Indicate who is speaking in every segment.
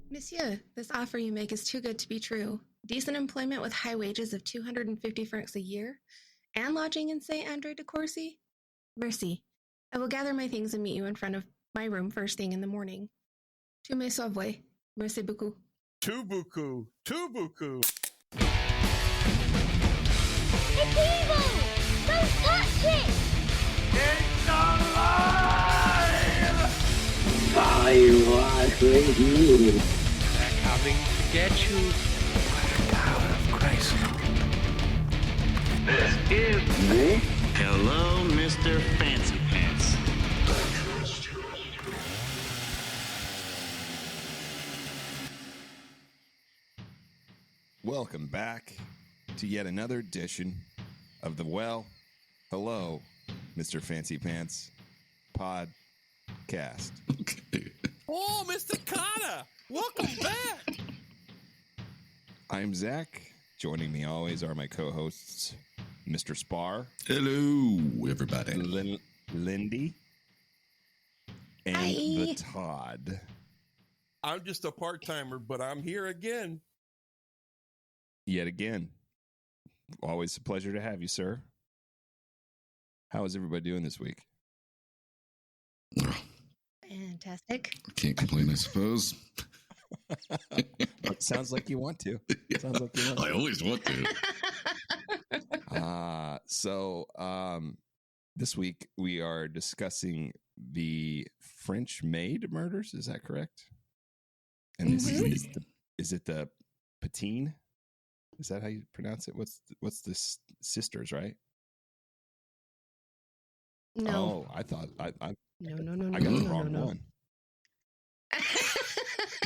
Speaker 1: Monsieur, this offer you make is too good to be true. Decent employment with high wages of 250 francs a year, and lodging in Saint Andre de Courcy? Merci. I will gather my things and meet you in front of my room first thing in the morning. Tu me sauves. Merci beaucoup.
Speaker 2: Tout beaucoup. Tout beaucoup.
Speaker 3: It's evil! Don't touch it!
Speaker 2: It's alive!
Speaker 4: I was with you.
Speaker 5: They're coming to get you. By the power of Christ.
Speaker 2: This is...
Speaker 4: Me?
Speaker 6: Hello, Mr. Fancy Pants.
Speaker 7: Welcome back to yet another edition of the Hello, Mr. Fancy Pants podcast.
Speaker 8: Okay.
Speaker 2: Oh, Mr. Carter! Welcome back!
Speaker 7: I'm Zach. Joining me always are my co-hosts, Mr. Spar.
Speaker 8: Hello, everybody.
Speaker 7: Lindy. And
Speaker 1: Hi.
Speaker 7: the Todd.
Speaker 2: I'm just a part-timer, but I'm here again.
Speaker 7: Yet again. Always a pleasure to have you, sir. How is everybody doing this week?
Speaker 1: Fantastic.
Speaker 8: Can't complain, I suppose.
Speaker 7: Sounds like you want to. Sounds like you want
Speaker 8: I always want to.
Speaker 7: This week we are discussing the French Maid murders. Is that correct? And this is it the Patine? Is that how you pronounce it? What's this? Sisters, right?
Speaker 1: No.
Speaker 7: Oh, I thought I
Speaker 1: No.
Speaker 7: I got the wrong one.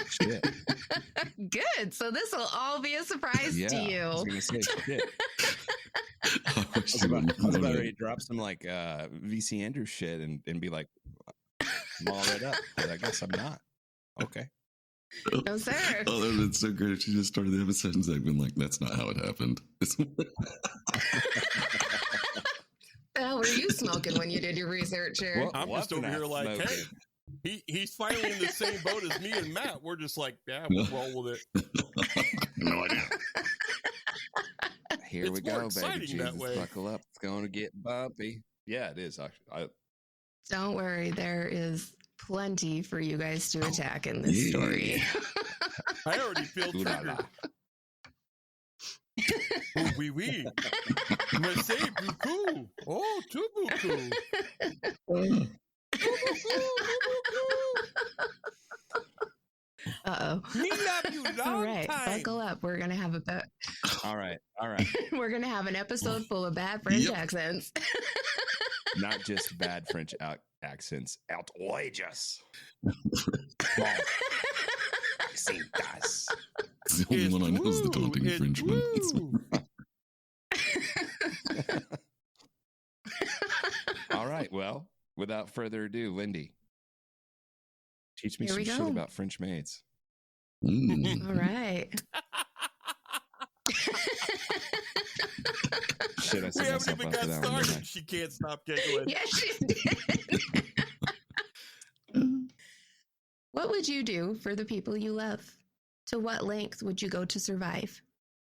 Speaker 7: Shit.
Speaker 1: Good. So this will all be a surprise to you.
Speaker 7: I was gonna say shit.
Speaker 8: I
Speaker 7: I was about ready to drop some like VC Andrews shit and be like, I'm all right up, but I guess I'm not. Okay.
Speaker 1: No, sir.
Speaker 8: Oh, that would have been so great if she just started the episode and Zach been like, that's not how it happened.
Speaker 1: The hell were you smoking when you did your research here?
Speaker 7: Well,
Speaker 2: I'm just over here like,
Speaker 7: smoking.
Speaker 2: hey, he's finally in the same boat as me and Matt. We're just like, yeah, we'll roll with it.
Speaker 8: No idea.
Speaker 7: Here
Speaker 2: It's
Speaker 7: we
Speaker 2: more
Speaker 7: go,
Speaker 2: exciting
Speaker 7: baby
Speaker 2: that
Speaker 7: Jesus.
Speaker 2: way.
Speaker 7: Buckle up. It's going to get bumpy. Yeah, it is. Actually.
Speaker 1: Don't worry, there is plenty for you guys to attack in this
Speaker 8: Yeah.
Speaker 1: story.
Speaker 2: I already feel
Speaker 7: Ooh la la.
Speaker 2: triggered. Oh, oui. Merci beaucoup. Oh, tout beaucoup.
Speaker 1: Uh-oh.
Speaker 2: Me love you long
Speaker 1: All right,
Speaker 2: time.
Speaker 1: buckle up. We're gonna have
Speaker 7: All right.
Speaker 1: we're gonna have an episode full of bad French
Speaker 8: Yep.
Speaker 1: accents.
Speaker 7: Not just bad French accents, outrageous. Accentas.
Speaker 8: The only
Speaker 2: It's
Speaker 8: one I know is the
Speaker 2: woo,
Speaker 8: taunting
Speaker 2: it's
Speaker 8: French
Speaker 2: woo.
Speaker 7: All right. Well, without further ado, Lindy, teach me
Speaker 1: Here
Speaker 7: some
Speaker 1: we
Speaker 7: shit
Speaker 1: go.
Speaker 7: about French maids.
Speaker 1: All right.
Speaker 7: Shit, I
Speaker 2: We
Speaker 7: set
Speaker 2: haven't
Speaker 7: myself
Speaker 2: even
Speaker 7: up
Speaker 2: got
Speaker 7: for that one, didn't I?
Speaker 2: started. She can't stop giggling.
Speaker 1: Yes, she did. What would you do for the people you love? To what length would you go to survive?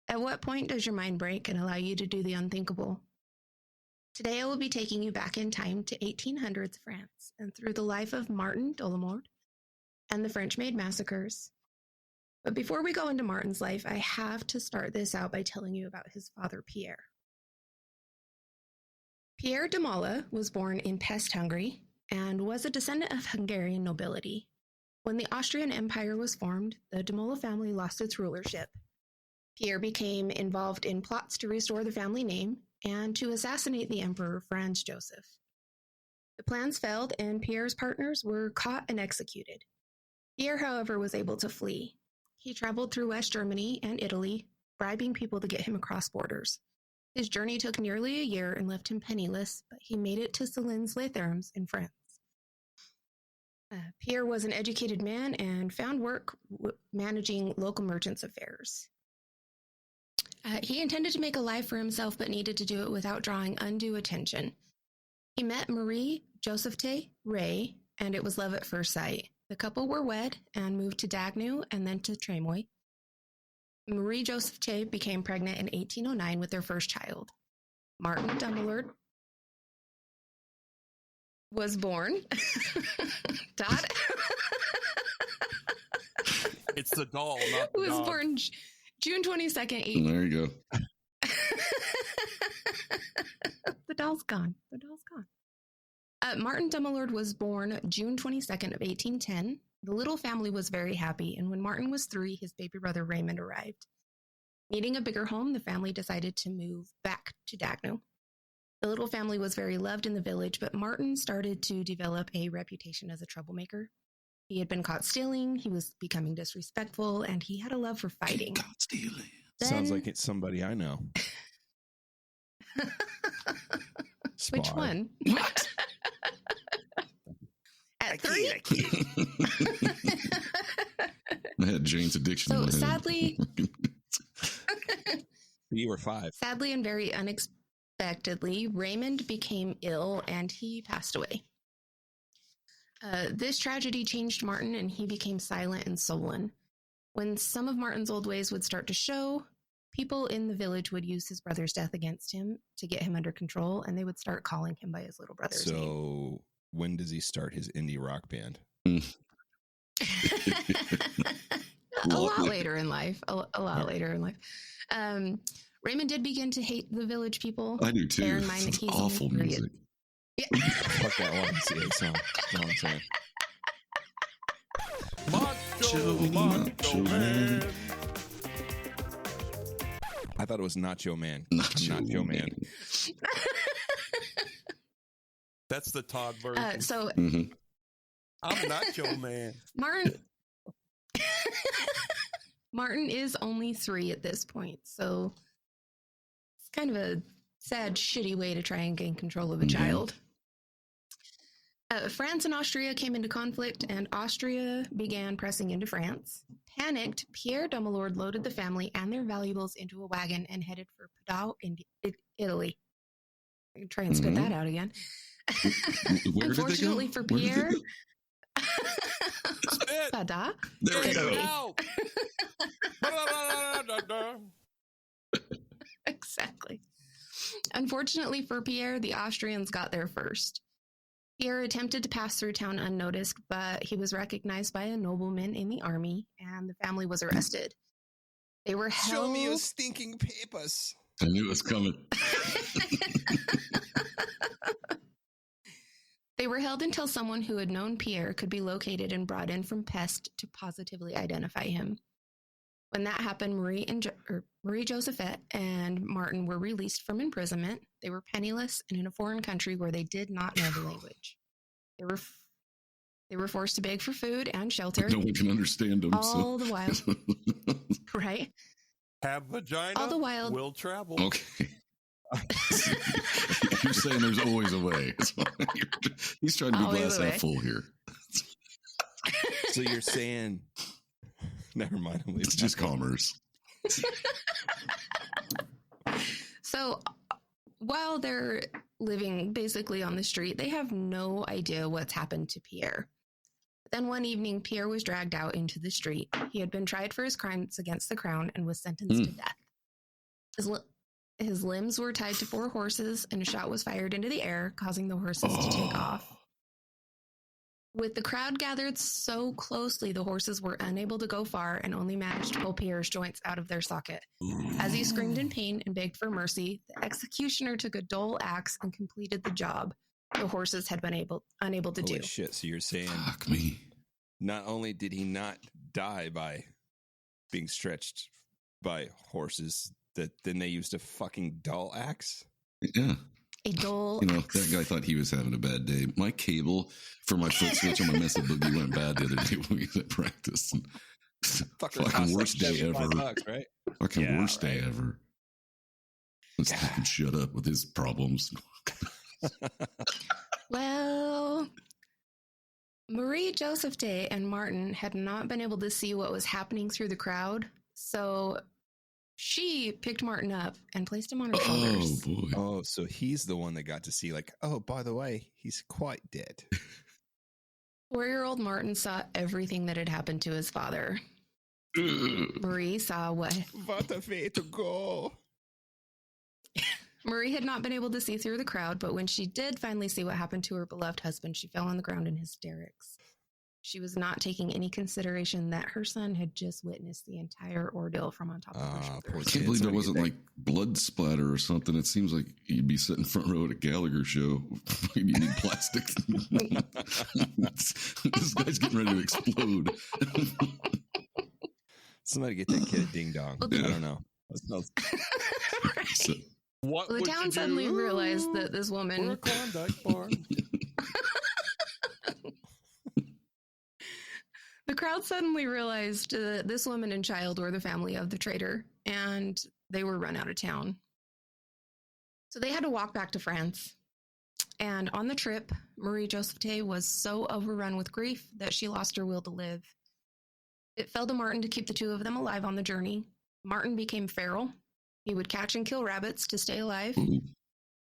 Speaker 1: At what point does your mind break and allow you to do the unthinkable? Today I will be taking you back in time to 1800s France and through the life of Martin Dumollard and the French Maid massacres. But before we go into Martin's life, I have to start this out by telling you about his father, Pierre. Pierre Dumollard was born in Pest, Hungary, and was a descendant of Hungarian nobility. When the Austrian Empire was formed, the Dumollard family lost its rulership. Pierre became involved in plots to restore the family name and to assassinate the Emperor Franz Joseph. The plans failed, and Pierre's partners were caught and executed. Pierre, however, was able to flee. He traveled through West Germany and Italy, bribing people to get him across borders. His journey took nearly a year and left him penniless, but he made it to Salins-les-Thermes in France. Pierre was an educated man and found work managing local merchants' affairs. He intended to make a life for himself, but needed to do it without drawing undue attention. He met Marie Josephte Ray, and it was love at first sight. The couple were wed and moved to Dagnu and then to Tremoy. Marie Joseph Tay became pregnant in 1809 with their first child. Martin Dumollard was born. Dot.
Speaker 2: It's the doll, not the
Speaker 1: was
Speaker 2: dog.
Speaker 1: born June 22nd.
Speaker 8: There you go.
Speaker 1: The doll's gone. The doll's gone. Martin Dumollard was born June 22nd of 1810. The little family was very happy, and when Martin was 3, his baby brother Raymond arrived. Needing a bigger home, the family decided to move back to Dagno. The little family was very loved in the village, but Martin started to develop a reputation as a troublemaker. He had been caught stealing, he was becoming disrespectful, and he had a love for fighting.
Speaker 8: God stealing.
Speaker 7: Sounds like it's somebody I know.
Speaker 1: Which
Speaker 7: Spy.
Speaker 1: one?
Speaker 8: What?
Speaker 1: At 3?
Speaker 8: I had Jane's addiction.
Speaker 1: So
Speaker 8: in my head.
Speaker 1: sadly,
Speaker 7: You were 5.
Speaker 1: sadly and very unexpectedly, Raymond became ill and he passed away. This tragedy changed Martin and he became silent and sullen. When some of Martin's old ways would start to show, people in the village would use his brother's death against him to get him under control, and they would start calling him by his little brother's name.
Speaker 7: So when does he start his indie rock band?
Speaker 1: A lot later in life. A lot later in life. Raymond did begin to hate the village people.
Speaker 8: I do too.
Speaker 1: Bear in mind that
Speaker 8: It's
Speaker 1: he's
Speaker 8: awful
Speaker 1: in the
Speaker 8: music.
Speaker 1: Yeah.
Speaker 7: Fuck that YMCA song. You know what I'm saying?
Speaker 2: Macho Man.
Speaker 7: I thought it was Nacho Man.
Speaker 8: Nacho
Speaker 7: Man.
Speaker 2: That's the Todd version.
Speaker 1: So
Speaker 8: Mhm.
Speaker 2: I'm Nacho Man.
Speaker 1: Martin is only 3 at this point, so it's kind of a sad, shitty way to try and gain control of a child. France and Austria came into conflict, and Austria began pressing into France. Panicked, Pierre Dumollard loaded the family and their valuables into a wagon and headed for Padua, Italy. I can try and spit that out again.
Speaker 8: Where did they go?
Speaker 1: Unfortunately for
Speaker 8: Where did they
Speaker 1: Pierre,
Speaker 8: go?
Speaker 2: Spit.
Speaker 1: Padua,
Speaker 8: There we
Speaker 1: Italy.
Speaker 8: go.
Speaker 2: Out.
Speaker 1: Exactly. Unfortunately for Pierre, the Austrians got there first. Pierre attempted to pass through town unnoticed, but he was recognized by a nobleman in the army, and the family was arrested. They were held...
Speaker 7: Show me your stinking papers.
Speaker 8: I knew it was coming.
Speaker 1: They were held until someone who had known Pierre could be located and brought in from Pest to positively identify him. When that happened, Marie Josephette and Martin were released from imprisonment. They were penniless and in a foreign country where they did not know the language. They were forced to beg for food and shelter.
Speaker 8: No one can understand them.
Speaker 1: All the while, right?
Speaker 2: Have vagina.
Speaker 1: All the while,
Speaker 2: will travel.
Speaker 8: Okay. You're saying there's always a way. He's trying to be
Speaker 1: Always
Speaker 8: glass
Speaker 1: a way.
Speaker 8: half full here.
Speaker 7: So you're saying... Never mind. I'm
Speaker 8: It's just commerce.
Speaker 1: So while they're living basically on the street, they have no idea what's happened to Pierre. Then one evening, Pierre was dragged out into the street. He had been tried for his crimes against the crown and was sentenced to death. His limbs were tied to 4 horses, and a shot was fired into the air, causing the horses to take off. With the crowd gathered so closely, the horses were unable to go far and only managed to pull Pierre's joints out of their socket. As he screamed in pain and begged for mercy, the executioner took a dull axe and completed the job the horses had been unable to do.
Speaker 7: Holy shit. So you're saying
Speaker 8: Fuck me.
Speaker 7: not only did he not die by being stretched by horses, that then they used a fucking dull axe?
Speaker 8: Yeah.
Speaker 1: A dull
Speaker 8: You know,
Speaker 1: axe.
Speaker 8: that guy thought he was having a bad day. My cable for my foot switch on my Mesa Boogie went bad the other day when we was at practice. And fucking worst day ever.
Speaker 7: $75, right?
Speaker 8: Fucking
Speaker 7: Yeah,
Speaker 8: worst day
Speaker 7: right.
Speaker 8: ever. Let's fucking shut up with his problems.
Speaker 1: Well, Marie Josephette and Martin had not been able to see what was happening through the crowd, so she picked Martin up and placed him on her
Speaker 8: Oh
Speaker 1: shoulders.
Speaker 8: boy.
Speaker 7: Oh, so he's the one that got to see, like, oh, by the way, he's quite dead.
Speaker 1: 4-year-old Martin saw everything that had happened to his father. Marie saw what?
Speaker 7: What a way to go.
Speaker 1: Marie had not been able to see through the crowd, but when she did finally see what happened to her beloved husband, she fell on the ground in hysterics. She was not taking any consideration that her son had just witnessed the entire ordeal from on top of her shoulders.
Speaker 8: I can't believe there wasn't like blood splatter or something. It seems like you'd be sitting front row at a Gallagher show. You need plastic. This guy's getting ready to explode.
Speaker 7: Somebody get that kid a ding dong. I don't know.
Speaker 1: Right.
Speaker 8: So,
Speaker 2: What
Speaker 1: The
Speaker 2: would
Speaker 1: town
Speaker 2: you
Speaker 1: suddenly
Speaker 2: do?
Speaker 1: realized that this
Speaker 2: We're a
Speaker 1: woman...
Speaker 2: Klondike bar.
Speaker 1: The crowd suddenly realized that this woman and child were the family of the traitor, and they were run out of town. So they had to walk back to France. And on the trip, Marie Josephte was so overrun with grief that she lost her will to live. It fell to Martin to keep the two of them alive on the journey. Martin became feral. He would catch and kill rabbits to stay alive.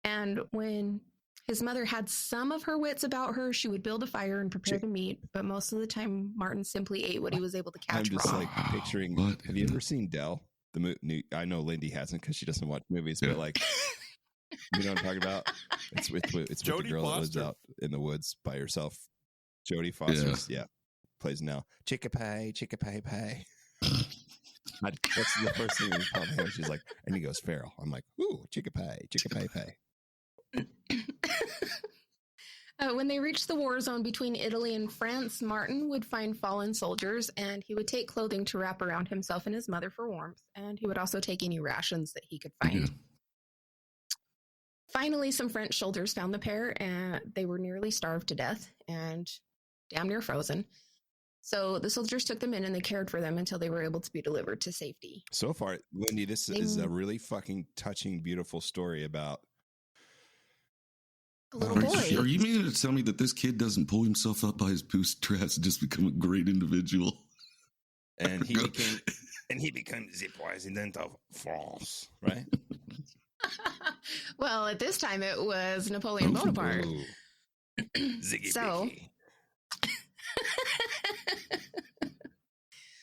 Speaker 1: And when his mother had some of her wits about her, she would build a fire and prepare the meat, but most of the time, Martin simply ate what he was able to catch
Speaker 7: I'm just
Speaker 1: raw.
Speaker 7: like picturing.
Speaker 8: What?
Speaker 7: Have you ever seen Dell? I know Lindy hasn't because she doesn't watch movies, but like, you know what I'm talking about? It's with the
Speaker 2: Jodie
Speaker 7: girl that lives
Speaker 2: Foster.
Speaker 7: out in the woods by herself. Jodie Foster, yeah, plays now. Chicka pie, pie. That's the first thing we called him. She's like, and he goes feral. I'm like, ooh, chicka pie.
Speaker 1: When they reached the war zone between Italy and France, Martin would find fallen soldiers, and he would take clothing to wrap around himself and his mother for warmth, and he would also take any rations that he could find.
Speaker 8: Yeah.
Speaker 1: Finally, some French soldiers found the pair, and they were nearly starved to death and damn near frozen. So the soldiers took them in and they cared for them until they were able to be delivered to safety.
Speaker 7: So far, Lindy, this is a really fucking touching, beautiful story about
Speaker 1: A little
Speaker 8: Are
Speaker 1: boy.
Speaker 8: you meaning to tell me that this kid doesn't pull himself up by his bootstraps and just become a great individual?
Speaker 7: and he became the president of France, right?
Speaker 1: Well, at this time it was Napoleon Bonaparte.
Speaker 7: Ooh. Ziggy
Speaker 1: So-
Speaker 7: Bicky.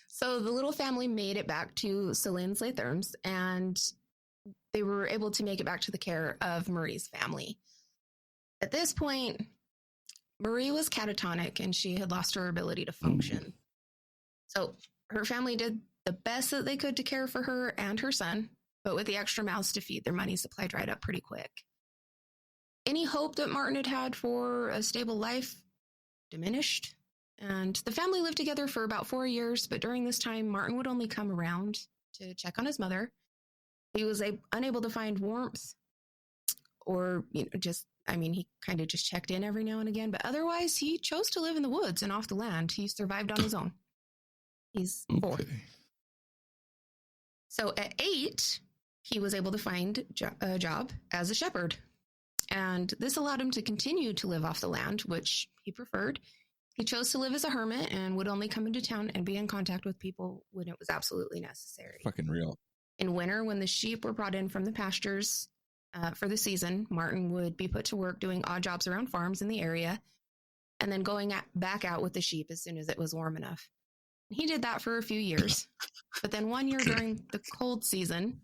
Speaker 1: So the little family made it back to Salins-les-Thermes, and they were able to make it back to the care of Marie's family. At this point, Marie was catatonic and she had lost her ability to function. So her family did the best that they could to care for her and her son, but with the extra mouths to feed, their money supply dried up pretty quick. Any hope that Martin had had for a stable life diminished. And the family lived together for about 4 years, but during this time, Martin would only come around to check on his mother. He was unable to find warmth or, he kind of just checked in every now and again, but otherwise he chose to live in the woods and off the land. He survived on his own. He's 4.
Speaker 8: Okay.
Speaker 1: So at 8, he was able to find a job as a shepherd. And this allowed him to continue to live off the land, which he preferred. He chose to live as a hermit and would only come into town and be in contact with people when it was absolutely necessary.
Speaker 7: Fucking real.
Speaker 1: In winter, when the sheep were brought in from the pastures for the season, Martin would be put to work doing odd jobs around farms in the area and then going back out with the sheep as soon as it was warm enough. He did that for a few years. But then one year during the cold season...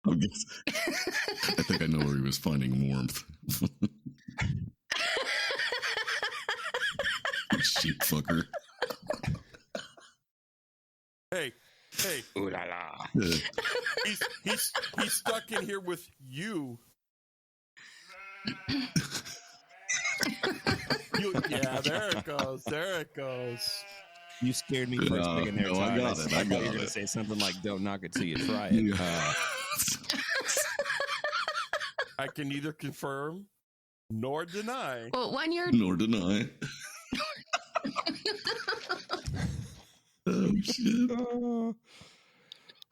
Speaker 8: I think I know where he was finding warmth. Sheep fucker.
Speaker 2: Hey,
Speaker 7: Ooh la la.
Speaker 2: he's stuck in here with you. Yeah, there it goes.
Speaker 7: You scared me for a second there,
Speaker 8: no,
Speaker 7: Todd.
Speaker 8: I got it. I got
Speaker 7: thought you were
Speaker 8: it.
Speaker 7: going to say something like, don't knock it till you try it.
Speaker 2: I can neither confirm nor deny.
Speaker 1: Well, 1 year...
Speaker 8: Nor deny. Oh, shit.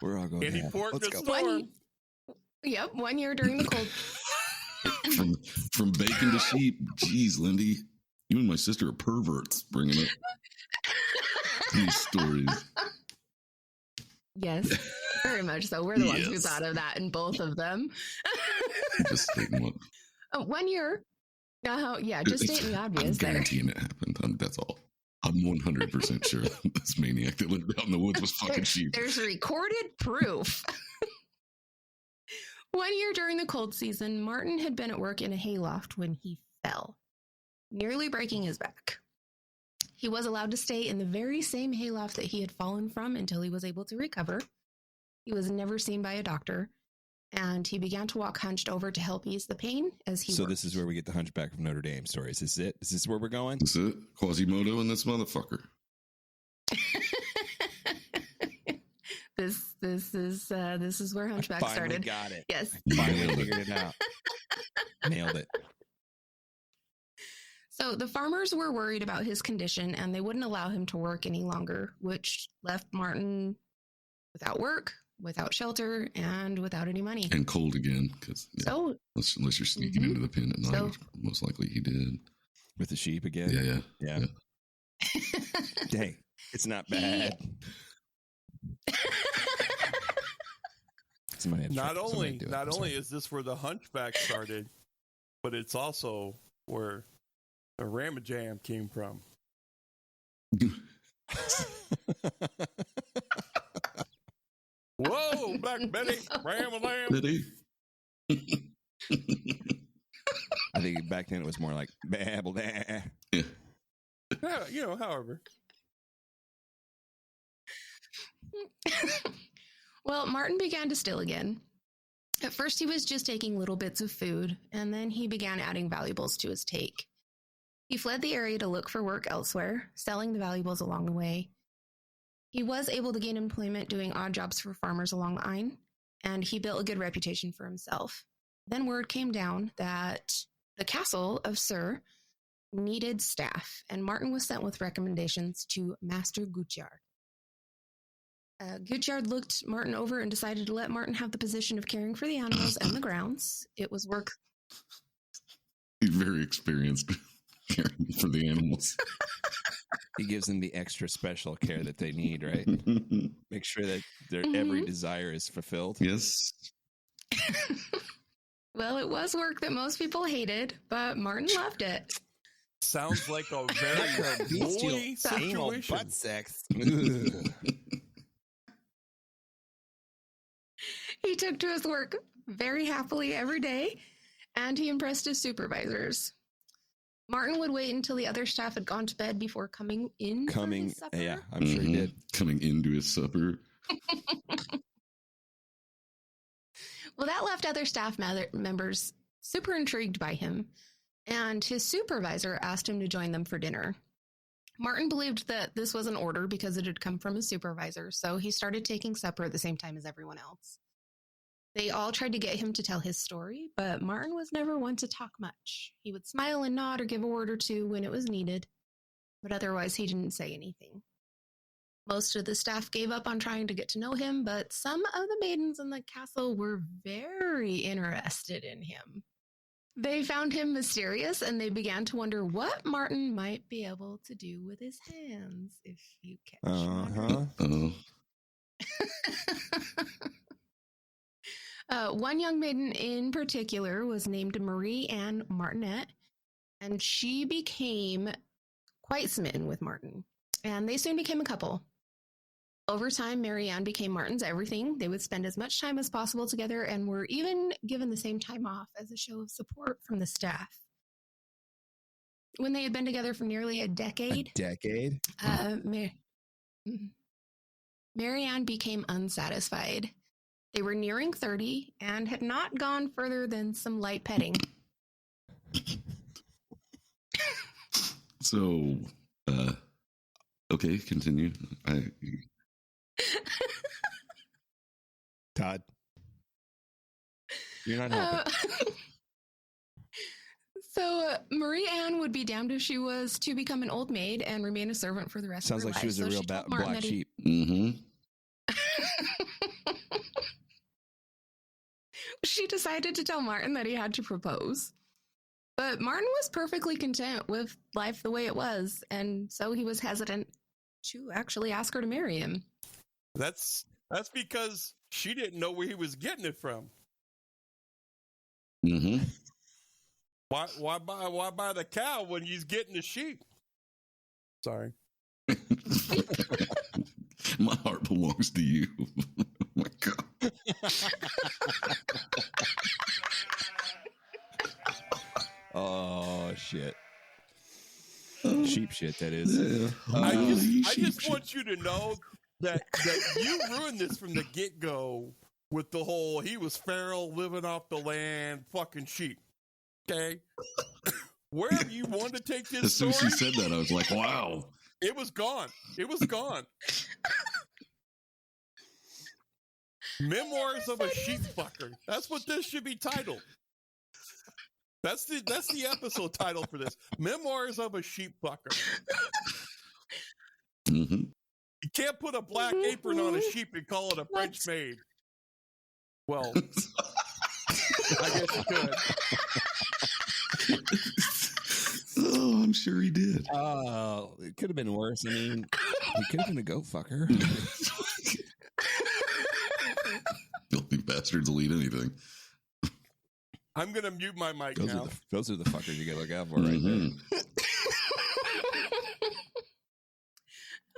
Speaker 7: We're all going
Speaker 2: And he
Speaker 7: to
Speaker 2: poured
Speaker 7: Let's
Speaker 2: the
Speaker 7: go.
Speaker 2: storm.
Speaker 1: Yep, 1 year during the cold...
Speaker 8: From bacon to sheep. Jeez, Lindy. You and my sister are perverts bringing up these stories.
Speaker 1: Yes, very much so. We're the ones who
Speaker 8: Yes.
Speaker 1: thought of that in both of them.
Speaker 8: Just stating what.
Speaker 1: 1 year. Just stating the
Speaker 8: I'm
Speaker 1: obvious there.
Speaker 8: guaranteeing it happened. That's all. I'm 100% sure this maniac that lived out in the woods was fucking sheep.
Speaker 1: There's recorded proof. 1 year during the cold season, Martin had been at work in a hayloft when he fell, nearly breaking his back. He was allowed to stay in the very same hayloft that he had fallen from until he was able to recover. He was never seen by a doctor, and he began to walk hunched over to help ease the pain as he
Speaker 7: So
Speaker 1: worked.
Speaker 7: this is where we get the Hunchback of Notre Dame story. Is this it? Is this where we're going?
Speaker 8: That's it? Quasimodo and this motherfucker.
Speaker 1: This is where Hunchback
Speaker 7: Finally
Speaker 1: started.
Speaker 7: got it.
Speaker 1: Yes.
Speaker 7: Finally figured it out. Nailed it.
Speaker 1: So the farmers were worried about his condition and they wouldn't allow him to work any longer, which left Martin without work, without shelter, and without any money.
Speaker 8: And cold again, because
Speaker 1: So
Speaker 8: unless you're sneaking into the pen at night,
Speaker 1: So-
Speaker 8: which most likely he did.
Speaker 7: With the sheep again?
Speaker 8: Yeah.
Speaker 7: Dang. It's not bad. Somebody had to
Speaker 2: Not
Speaker 7: try- somebody
Speaker 2: only
Speaker 7: do it.
Speaker 2: not
Speaker 7: I'm
Speaker 2: only
Speaker 7: sorry.
Speaker 2: is this where the Hunchback started, but it's also where the Ramajam came from. Whoa, Black Betty, Ram-a-lam.
Speaker 8: Did he?
Speaker 7: I think back then it was more like babble da.
Speaker 8: Yeah.
Speaker 2: Yeah, however.
Speaker 1: Well, Martin began to steal again. At first, he was just taking little bits of food, and then he began adding valuables to his take. He fled the area to look for work elsewhere, selling the valuables along the way. He was able to gain employment doing odd jobs for farmers along the Ain, and he built a good reputation for himself. Then word came down that the castle of Sur needed staff, and Martin was sent with recommendations to Master Côtière. Côtière looked Martin over and decided to let Martin have the position of caring for the animals and the grounds. It was work.
Speaker 8: He's very experienced caring for the animals.
Speaker 7: He gives them the extra special care that they need, right? Make sure that their every desire is fulfilled.
Speaker 8: Yes.
Speaker 1: Well, it was work that most people hated, but Martin loved it.
Speaker 2: Sounds like a very boy situation.
Speaker 7: butt sex.
Speaker 1: He took to his work very happily every day, and he impressed his supervisors. Martin would wait until the other staff had gone to bed before coming in for his supper.
Speaker 7: Yeah, I'm sure he did.
Speaker 8: Coming into his supper.
Speaker 1: Well, that left other staff members super intrigued by him, and his supervisor asked him to join them for dinner. Martin believed that this was an order because it had come from his supervisor, so he started taking supper at the same time as everyone else. They all tried to get him to tell his story, but Martin was never one to talk much. He would smile and nod or give a word or two when it was needed, but otherwise he didn't say anything. Most of the staff gave up on trying to get to know him, but some of the maidens in the castle were very interested in him. They found him mysterious, and they began to wonder what Martin might be able to do with his hands, if you catch my drift. One young maiden in particular was named Marie Martinet, and she became quite smitten with Martin, and they soon became a couple. Over time, Mary Ann became Martin's everything. They would spend as much time as possible together and were even given the same time off as a show of support from the staff. When they had been together for nearly a decade, Mary Ann became unsatisfied. They were nearing 30 and had not gone further than some light petting.
Speaker 8: So, okay, continue.
Speaker 7: Todd, you're not helping.
Speaker 1: So Marie Ann would be damned if she was to become an old maid and remain a servant for the rest
Speaker 7: Sounds
Speaker 1: of her
Speaker 7: like
Speaker 1: life.
Speaker 7: she was a real
Speaker 1: told Martin
Speaker 7: black
Speaker 1: that
Speaker 7: sheep.
Speaker 1: She decided to tell Martin that he had to propose. But Martin was perfectly content with life the way it was, and so he was hesitant to actually ask her to marry him.
Speaker 2: That's because she didn't know where he was getting it from. Why buy the cow when he's getting the sheep? Sorry.
Speaker 8: My heart belongs to you. Oh my God.
Speaker 7: Oh, shit. Sheep shit, that is.
Speaker 8: Yeah.
Speaker 2: I just want you to know that you ruined this from the get-go with the whole he was feral, living off the land, fucking sheep. Okay? Wherever you wanted to take this
Speaker 8: As soon
Speaker 2: story,
Speaker 8: as she said that, I was like, wow.
Speaker 2: it was gone. It was gone. Memoirs of a sheep fucker. That's what this should be titled. That's the episode title for this. Memoirs of a sheep fucker.
Speaker 8: Mm-hmm.
Speaker 2: You can't put a black apron on a sheep and call it a French maid. Well, I guess you could.
Speaker 8: Oh, I'm sure he did.
Speaker 7: Oh, it could have been worse. I mean, he could have been a goat fucker.
Speaker 8: Filthy bastards will eat anything.
Speaker 2: I'm going to mute my mic now.
Speaker 7: Those are the fuckers you got to look out for right there.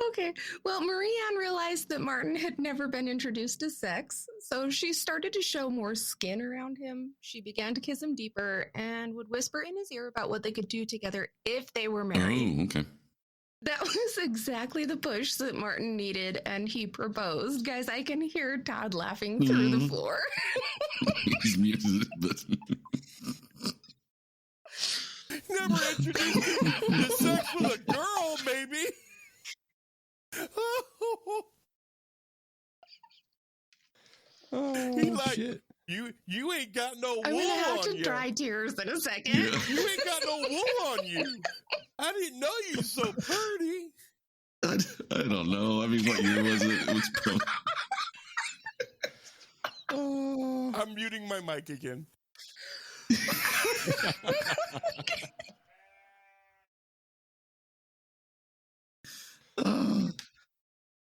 Speaker 1: Okay. Well, Marie-Anne realized that Martin had never been introduced to sex, so she started to show more skin around him. She began to kiss him deeper and would whisper in his ear about what they could do together if they were married.
Speaker 8: Oh, okay.
Speaker 1: That was exactly the push that Martin needed, and he proposed. Guys, I can hear Todd laughing through the floor.
Speaker 8: He's muted, but...
Speaker 2: Never introduced him to sex with a girl, maybe.
Speaker 7: Oh,
Speaker 2: He like,
Speaker 7: shit.
Speaker 2: You ain't got no wool
Speaker 1: I'm going to have
Speaker 2: on
Speaker 1: to
Speaker 2: you.
Speaker 1: dry tears in a second.
Speaker 8: Yeah.
Speaker 2: You ain't got no wool on you. I didn't know you was so pretty.
Speaker 8: I don't know. I mean, what year was it? It was probably...
Speaker 2: I'm muting my mic again.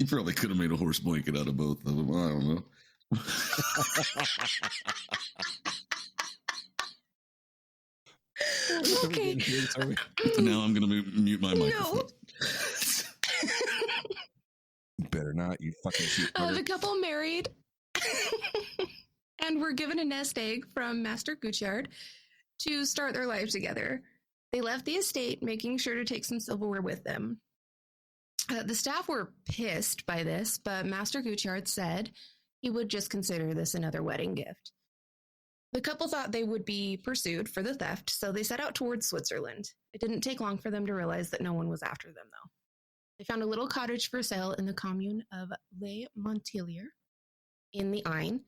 Speaker 8: You probably could have made a horse blanket out of both of them. I don't know.
Speaker 1: Okay.
Speaker 8: Now I'm going to mute my microphone.
Speaker 7: Better not, you fucking sheep
Speaker 1: The
Speaker 7: fucker.
Speaker 1: couple married and were given a nest egg from Master Côtière to start their lives together. They left the estate, making sure to take some silverware with them. The staff were pissed by this, but Master Côtière said he would just consider this another wedding gift. The couple thought they would be pursued for the theft, so they set out towards Switzerland. It didn't take long for them to realize that no one was after them, though. They found a little cottage for sale in the commune of Les Montiliers in the Ain,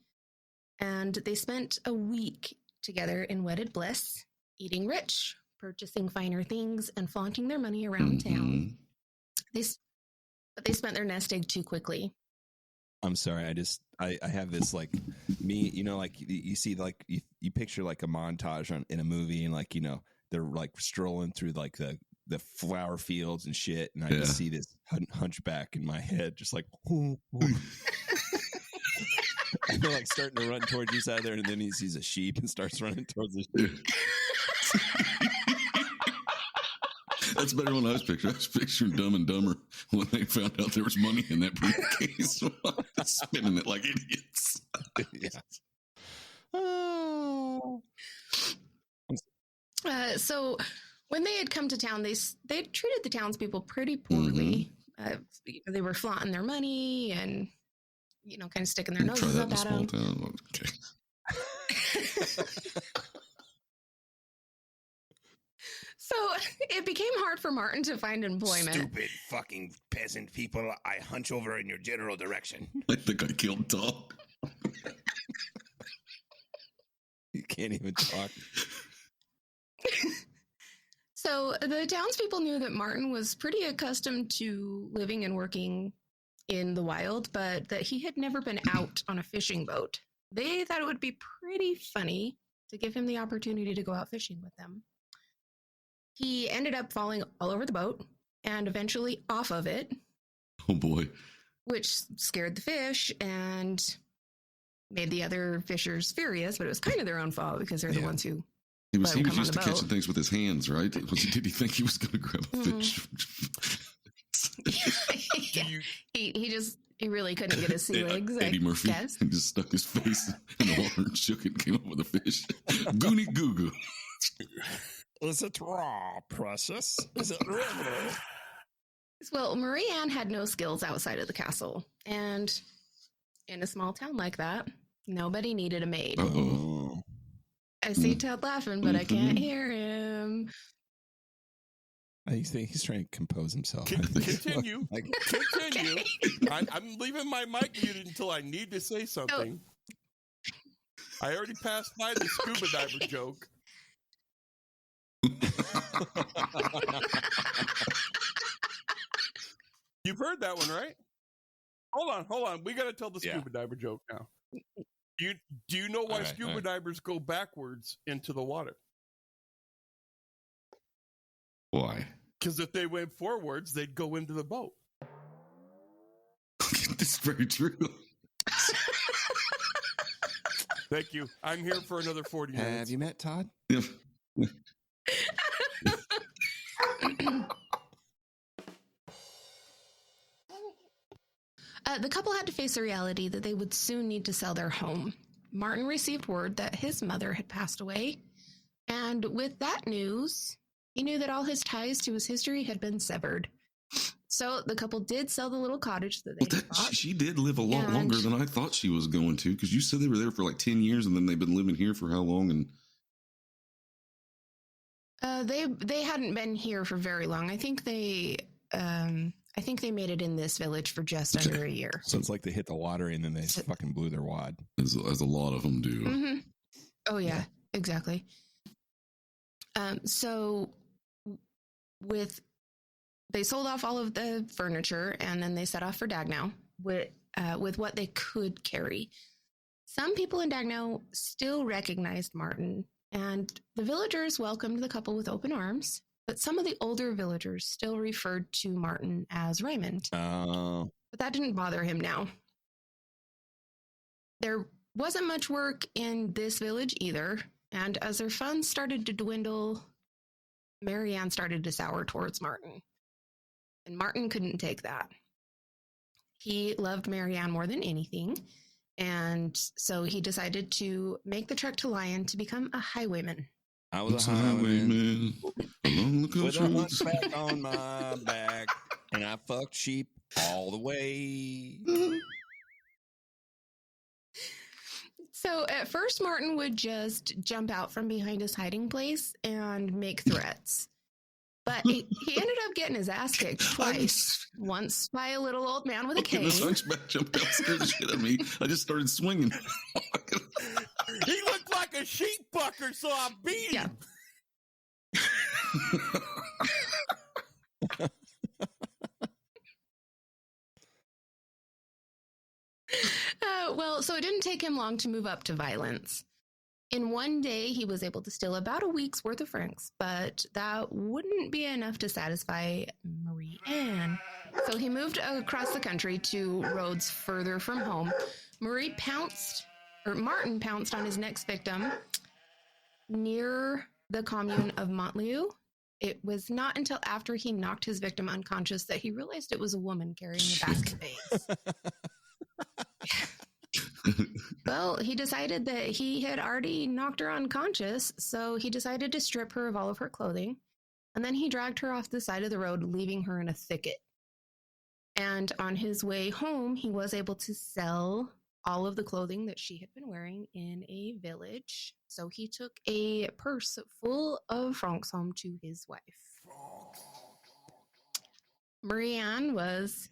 Speaker 1: and they spent a week together in wedded bliss, eating rich, purchasing finer things, and flaunting their money around town. But they spent their nest egg too quickly.
Speaker 7: I'm sorry. I have this like me, you know, like you see, like you picture like a montage in a movie and like, you know, they're like strolling through like the flower fields and shit. And I just see this hunchback in my head, just like, and they're like starting to run towards each other. And then he sees a sheep and starts running towards the sheep.
Speaker 8: That's better than I was picturing. I was picturing Dumb and Dumber when they found out there was money in that briefcase. Spinning it like idiots.
Speaker 7: Yeah. Oh.
Speaker 1: So when they had come to town, they treated the townspeople pretty poorly. They were flaunting their money and, you know, kind of sticking their noses up at them.
Speaker 8: Okay.
Speaker 1: So it became hard for Martin to find employment.
Speaker 9: Stupid fucking peasant people. I hunch over in your general direction.
Speaker 8: I think I killed Tom.
Speaker 7: You can't even talk.
Speaker 1: So the townspeople knew that Martin was pretty accustomed to living and working in the wild, but that he had never been out on a fishing boat. They thought it would be pretty funny to give him the opportunity to go out fishing with them. He ended up falling all over the boat and eventually off of it.
Speaker 8: Oh boy.
Speaker 1: Which scared the fish and made the other fishers furious, but it was kind of their own fault because they're the ones who
Speaker 8: He was used to
Speaker 1: boat.
Speaker 8: catching things with his hands, right? Did he think he was going to grab a fish?
Speaker 1: Yeah. He really couldn't get his sea legs.
Speaker 8: Eddie Murphy
Speaker 1: guess.
Speaker 8: and just stuck his face in the water and shook it and came up with a fish. Goonie goo goo.
Speaker 7: Is it raw, precious? Is it river?
Speaker 1: Well, Marie Anne had no skills outside of the castle. And in a small town like that, nobody needed a maid.
Speaker 8: Uh-oh.
Speaker 1: I see Ted laughing, but I can't hear him.
Speaker 7: I think he's trying to compose himself.
Speaker 2: Continue. Continue.
Speaker 1: Okay.
Speaker 2: I'm leaving my mic muted until I need to say something. I already passed by the scuba diver joke. You've heard that one, right? Hold on. We got to tell the scuba diver joke now. Do you know why scuba divers go backwards into the water?
Speaker 8: Why?
Speaker 2: Because if they went forwards, they'd go into the boat.
Speaker 8: That's very true.
Speaker 2: Thank you. I'm here for another 40 minutes.
Speaker 7: Have you met Todd?
Speaker 8: Yeah.
Speaker 1: The couple had to face the reality that they would soon need to sell their home. Martin received word that his mother had passed away, and with that news, he knew that all his ties to his history had been severed. So the couple did sell the little cottage that they bought.
Speaker 8: She did live a lot longer than I thought she was going to, because you said they were there for like 10 years, and then they've been living here for how long? And
Speaker 1: they hadn't been here for very long. I think they made it in this village for just under a year.
Speaker 7: So it's like they hit the water and then they fucking blew their wad.
Speaker 8: As a lot of them do.
Speaker 1: Mm-hmm. Oh, yeah, exactly. So they sold off all of the furniture and then they set off for Dagenau with what they could carry. Some people in Dagenau still recognized Martin, and the villagers welcomed the couple with open arms. But some of the older villagers still referred to Martin as Raymond.
Speaker 7: Oh.
Speaker 1: But that didn't bother him now. There wasn't much work in this village either, and as their funds started to dwindle, Mary Ann started to sour towards Martin. And Martin couldn't take that. He loved Mary Ann more than anything, and so he decided to make the trek to Lyon to become a highwayman.
Speaker 7: I was a highwayman
Speaker 8: along the
Speaker 7: with
Speaker 8: coast
Speaker 7: a
Speaker 8: roads.
Speaker 7: hunchback on my back, and I fucked sheep all the way.
Speaker 1: So at first, Martin would just jump out from behind his hiding place and make threats. But he ended up getting his ass kicked twice. Once by a little old man with a cane.
Speaker 8: This hunchback jumped out, scared the shit out of me. I just started swinging.
Speaker 2: He looked like a sheep bucker, so I beat him.
Speaker 1: Well, so it didn't take him long to move up to violence. In one day, he was able to steal about a week's worth of francs, but that wouldn't be enough to satisfy Marie Anne. So he moved across the country to roads further from home. Martin pounced on his next victim near the commune of Montlieu. It was not until after he knocked his victim unconscious that he realized it was a woman carrying a basket of eggs. Well, he decided that he had already knocked her unconscious, so he decided to strip her of all of her clothing, and then he dragged her off the side of the road, leaving her in a thicket. And on his way home, he was able to sell all of the clothing that she had been wearing in a village. So he took a purse full of francs home to his wife. Marie Anne was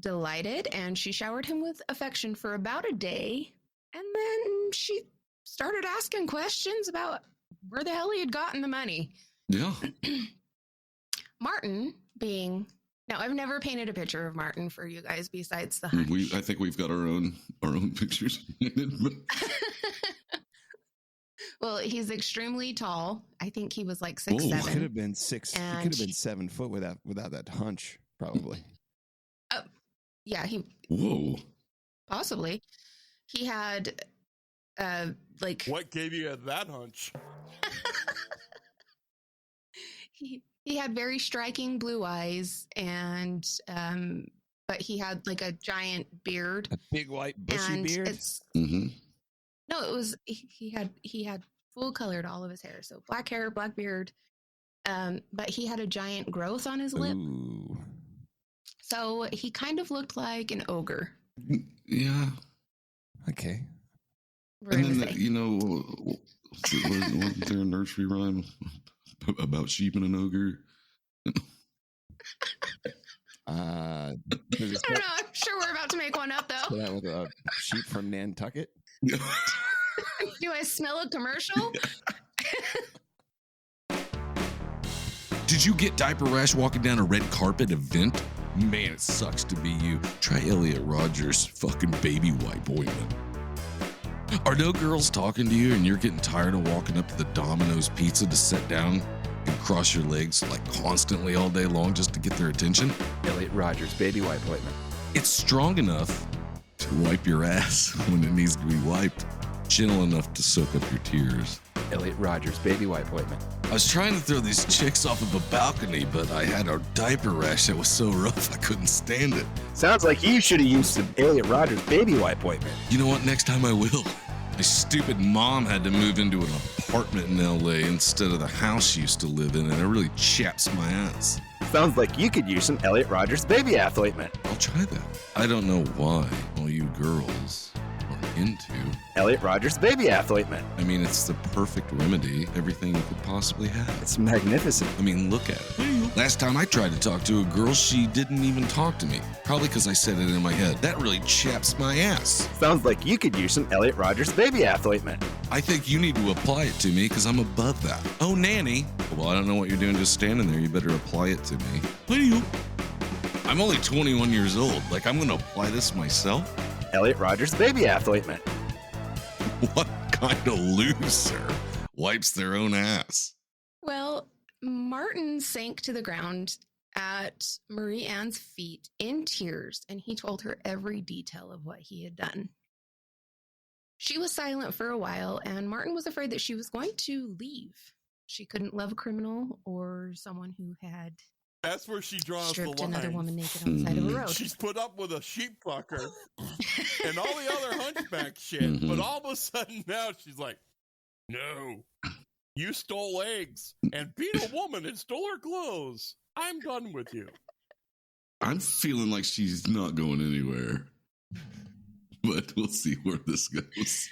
Speaker 1: delighted, and she showered him with affection for about a day, and then she started asking questions about where the hell he had gotten the money.
Speaker 8: Yeah.
Speaker 1: Martin now I've never painted a picture of Martin for you guys besides the hunch.
Speaker 8: I think we've got our own pictures.
Speaker 1: Well, he's extremely tall. I think he was like 6'7".
Speaker 7: He could have been 6. He could have been 7 foot without that hunch, probably.
Speaker 1: Yeah,
Speaker 8: Whoa.
Speaker 1: Possibly. He had
Speaker 2: What gave you that hunch?
Speaker 1: he had very striking blue eyes and but he had like a giant beard.
Speaker 7: A big white bushy
Speaker 1: And
Speaker 7: beard.
Speaker 1: it's
Speaker 8: Mm-hmm.
Speaker 1: no, it was he had full colored all of his hair, so black hair, black beard. But he had a giant growth on his lip,
Speaker 7: Ooh.
Speaker 1: so he kind of looked like an ogre.
Speaker 8: Yeah.
Speaker 7: Okay.
Speaker 1: We're
Speaker 8: And
Speaker 1: gonna
Speaker 8: then,
Speaker 1: say.
Speaker 8: you know, wasn't there a nursery rhyme about sheep and an ogre?
Speaker 1: I don't know. I'm sure we're about to make one up though.
Speaker 7: That with a sheep from Nantucket.
Speaker 1: Do I smell a commercial?
Speaker 8: Did you get diaper rash walking down a red carpet event? Man, it sucks to be you. Try Elliot Rogers' fucking baby wipe ointment. Are no girls talking to you and you're getting tired of walking up to the Domino's pizza to sit down and cross your legs like constantly all day long just to get their attention?
Speaker 5: Elliot Rogers, baby wipe ointment.
Speaker 8: It's strong enough to wipe your ass when it needs to be wiped, gentle enough to soak up your tears.
Speaker 5: Elliot Rogers, baby wipe ointment.
Speaker 8: I was trying to throw these chicks off of a balcony, but I had a diaper rash that was so rough I couldn't stand it.
Speaker 5: Sounds like you should have used some Elliot Rogers baby wipe ointment.
Speaker 8: You know what? Next time I will. My stupid mom had to move into an apartment in LA instead of the house she used to live in, and it really chaps my ass.
Speaker 5: Sounds like you could use some Elliot Rogers baby ath ointment.
Speaker 8: I'll try that. I don't know why all you girls are into.
Speaker 5: Elliot Rogers baby ath ointment.
Speaker 8: I mean, it's the perfect remedy, everything you could possibly have.
Speaker 5: It's magnificent.
Speaker 8: I mean, look at it. Last time I tried to talk to a girl, she didn't even talk to me. Probably because I said it in my head. That really chaps my ass.
Speaker 5: Sounds like you could use some Elliot Rogers baby ath ointment.
Speaker 8: I think you need to apply it to me because I'm above that. Oh, nanny. Well, I don't know what you're doing just standing there. You better apply it to me. What are you? I'm only 21 years old. Like, I'm going to apply this myself?
Speaker 5: Elliot Rogers baby ath ointment.
Speaker 8: What kind of loser wipes their own ass?
Speaker 1: Well, Martin sank to the ground at Marie Anne's feet in tears, and he told her every detail of what he had done. She was silent for a while, and Martin was afraid that she was going to leave. She couldn't love a criminal or someone who had
Speaker 2: That's where she draws the
Speaker 1: stripped
Speaker 2: line.
Speaker 1: another woman naked on the side of a road.
Speaker 2: She's put up with a sheep fucker and all the other hunchback shit, but all of a sudden now she's like, no, you stole eggs and beat a woman and stole her clothes. I'm done with you.
Speaker 8: I'm feeling like she's not going anywhere. But we'll see where this goes.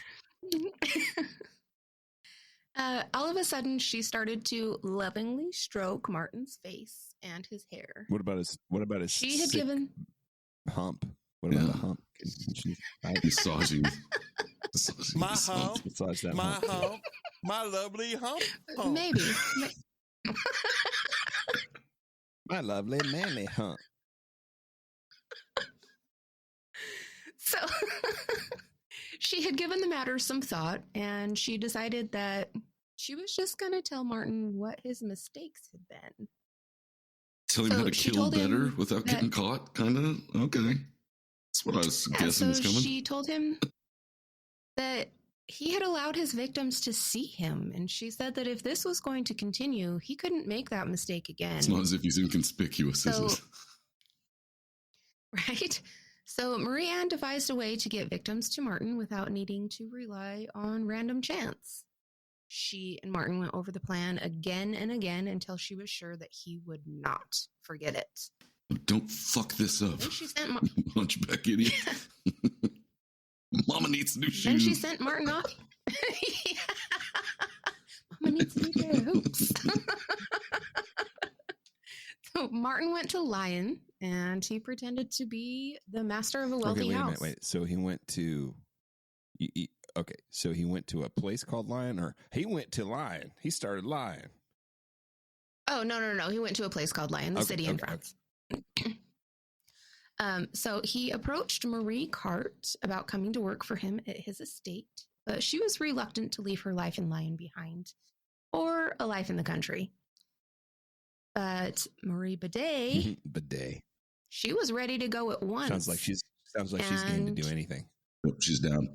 Speaker 1: All of a sudden, she started to lovingly stroke Martin's face and his hair.
Speaker 7: What about his
Speaker 1: She had
Speaker 7: sick
Speaker 1: given
Speaker 7: hump? What about the hump? Can she
Speaker 8: Massaging.
Speaker 2: My hump,
Speaker 7: massage that
Speaker 2: my
Speaker 7: hump?
Speaker 2: hump, my lovely hump. hump.
Speaker 1: maybe.
Speaker 7: My lovely manly hump.
Speaker 1: So she had given the matter some thought, and she decided that she was just going to tell Martin what his mistakes had been.
Speaker 8: Tell him
Speaker 1: So
Speaker 8: how to
Speaker 1: she
Speaker 8: kill
Speaker 1: told him
Speaker 8: better without
Speaker 1: that-
Speaker 8: getting caught, kind of? Okay. That's what I was guessing
Speaker 1: so
Speaker 8: was coming.
Speaker 1: she told him that he had allowed his victims to see him, and she said that if this was going to continue, he couldn't make that mistake again.
Speaker 8: It's not as if he's inconspicuous, is
Speaker 1: So-
Speaker 8: it?
Speaker 1: Right? So Marie Anne devised a way to get victims to Martin without needing to rely on random chance. She and Martin went over the plan again and again until she was sure that he would not forget it.
Speaker 8: Don't fuck this up.
Speaker 1: Then she sent
Speaker 8: Hunchback idiot. Mama needs new
Speaker 1: Then she
Speaker 8: shoes.
Speaker 1: sent Martin off. Mama needs new pair of hoops. So Martin went to Lyon, and he pretended to be the master of a wealthy
Speaker 7: Okay, wait a
Speaker 1: house.
Speaker 7: minute. Wait. So he went to. Okay, so he went to a place called Lyon, or he went to Lyon. He started Lyon.
Speaker 1: Oh, no. He went to a place called Lyon, the city in France. So he approached Marie Carte about coming to work for him at his estate, but she was reluctant to leave her life in Lyon behind, or a life in the country. But Marie Bidet,
Speaker 7: Bidet.
Speaker 1: she was ready to go at once.
Speaker 7: Sounds like she's game to do anything.
Speaker 8: Nope, she's down.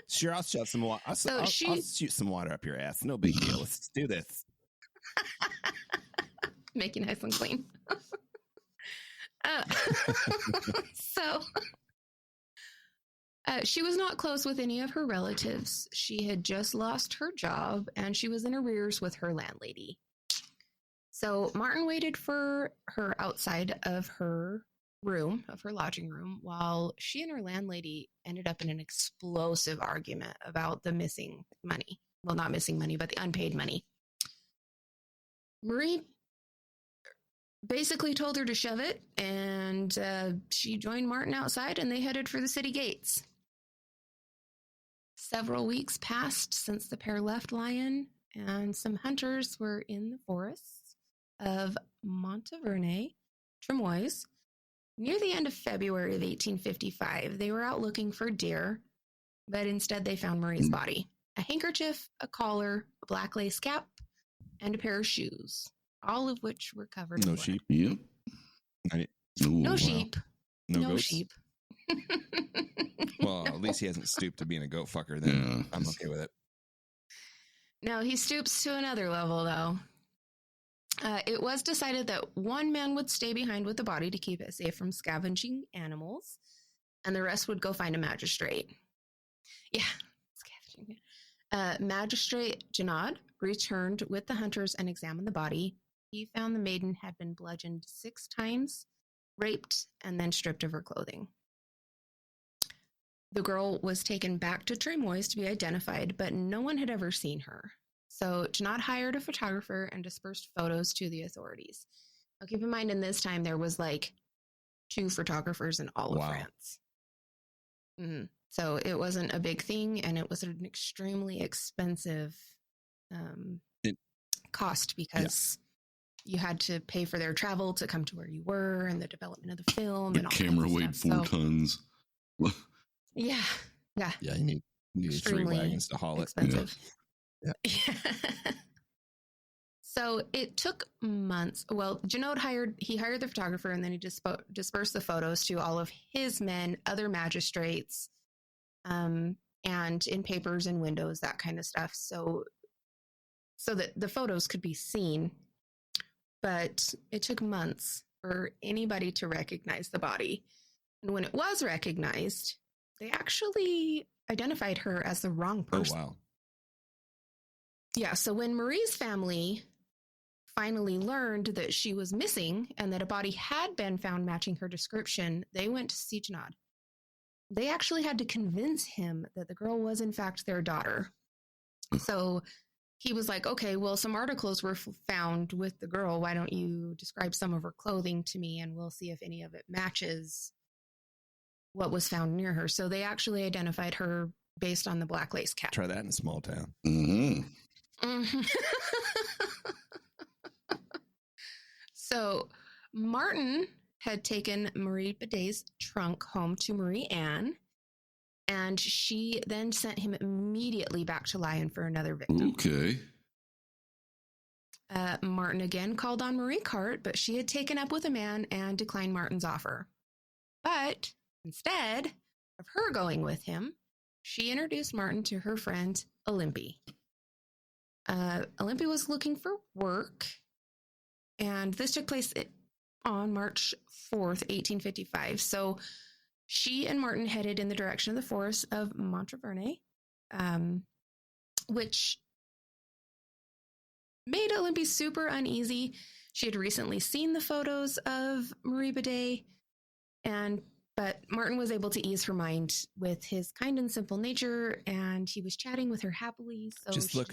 Speaker 7: Sure, I'll shove some water. I'll shoot some water up your ass. No big deal. Let's do this.
Speaker 1: Make you nice and clean. So she was not close with any of her relatives. She had just lost her job and she was in arrears with her landlady. So Martin waited for her outside of her room, of her lodging room, while she and her landlady ended up in an explosive argument about the missing money. Well, not missing money, but the unpaid money. Marie basically told her to shove it, and she joined Martin outside, and they headed for the city gates. Several weeks passed since the pair left Lyon, and some hunters were in the forests of Monteverne, Tremoise. Near the end of February of 1855, they were out looking for deer, but instead they found Marie's body. A handkerchief, a collar, a black lace cap, and a pair of shoes, all of which were covered in blood.
Speaker 7: Sheep.
Speaker 8: Yep.
Speaker 1: No sheep.
Speaker 7: No
Speaker 1: No
Speaker 7: goats?
Speaker 1: sheep.
Speaker 7: Well, at least he hasn't stooped to being a goat fucker. Then
Speaker 8: Yeah.
Speaker 7: I'm okay with it.
Speaker 1: No, he stoops to another level, though. It was decided that one man would stay behind with the body to keep it safe from scavenging animals, and the rest would go find a magistrate. Yeah, scavenging. Magistrate Janod returned with the hunters and examined the body. He found the maiden had been bludgeoned 6 times, raped, and then stripped of her clothing. The girl was taken back to Tremoise to be identified, but no one had ever seen her. So Janot hired a photographer and dispersed photos to the authorities. Now keep in mind, in this time, there was like 2 photographers in all of France. Mm-hmm. So it wasn't a big thing, and it was an extremely expensive cost because you had to pay for their travel to come to where you were and the development of the film.
Speaker 8: The
Speaker 1: and all
Speaker 8: camera
Speaker 1: that
Speaker 8: weighed
Speaker 1: stuff.
Speaker 8: 4 tons.
Speaker 1: Yeah.
Speaker 7: Yeah, you need 3
Speaker 1: Extremely
Speaker 7: wagons to haul it.
Speaker 1: expensive.
Speaker 7: Yeah.
Speaker 1: So it took months. Well, Janot hired the photographer, and then he dispersed the photos to all of his men, other magistrates, and in papers and windows, that kind of stuff. So that the photos could be seen. But it took months for anybody to recognize the body. And when it was recognized, they actually identified her as the wrong person.
Speaker 7: Oh, wow.
Speaker 1: Yeah, so when Marie's family finally learned that she was missing and that a body had been found matching her description, they went to see Janot. They actually had to convince him that the girl was in fact their daughter. So he was like, okay, well, some articles were found with the girl. Why don't you describe some of her clothing to me, and we'll see if any of it matches what was found near her. So they actually identified her based on the black lace cap.
Speaker 7: Try that in a small town.
Speaker 8: Mm-hmm.
Speaker 1: So Martin had taken Marie Bidet's trunk home to Marie Anne, and she then sent him immediately back to Lyon for another victim.
Speaker 8: Okay.
Speaker 1: Martin again called on Marie Carte, but she had taken up with a man and declined Martin's offer. But instead of her going with him, she introduced Martin to her friend Olympie. Olympie was looking for work, and this took place on March 4th, 1855. So she and Martin headed in the direction of the forest of Monteverne, which made Olympie super uneasy. She had recently seen the photos of Marie Bidet, but Martin was able to ease her mind with his kind and simple nature, and he was chatting with her happily. So
Speaker 7: Just look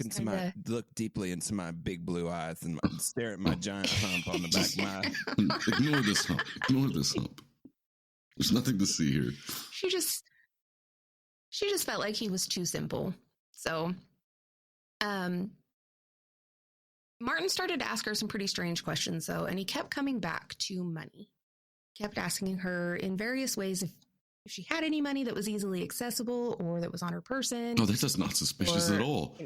Speaker 7: deeply into my big blue eyes and stare at my giant hump on the back of my.
Speaker 8: Ignore this hump. Ignore this hump. There's nothing to see here.
Speaker 1: She just felt like he was too simple. So, Martin started to ask her some pretty strange questions, though, and he kept coming back to money. Kept asking her in various ways if she had any money that was easily accessible or that was on her person.
Speaker 8: No, that's not suspicious at all.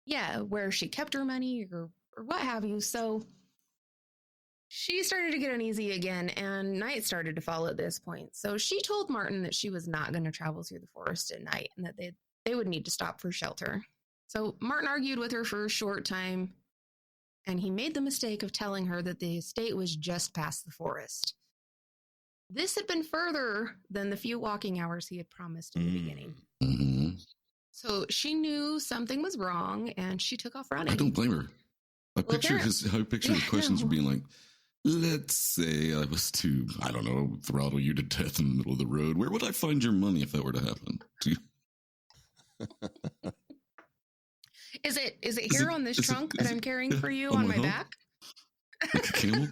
Speaker 1: Yeah, where she kept her money or what have you. So she started to get uneasy again, and night started to fall at this point. So she told Martin that she was not going to travel through the forest at night and that they would need to stop for shelter. So Martin argued with her for a short time, and he made the mistake of telling her that the estate was just past the forest. This had been further than the few walking hours he had promised in the beginning.
Speaker 8: Mm-hmm.
Speaker 1: So she knew something was wrong, and she took off running.
Speaker 8: I don't blame her. I picture the questions being like, let's say I was to, I don't know, throttle you to death in the middle of the road. Where would I find your money if that were to happen?
Speaker 1: Is it here on this trunk that I'm carrying for you on my back?
Speaker 8: Like a camel?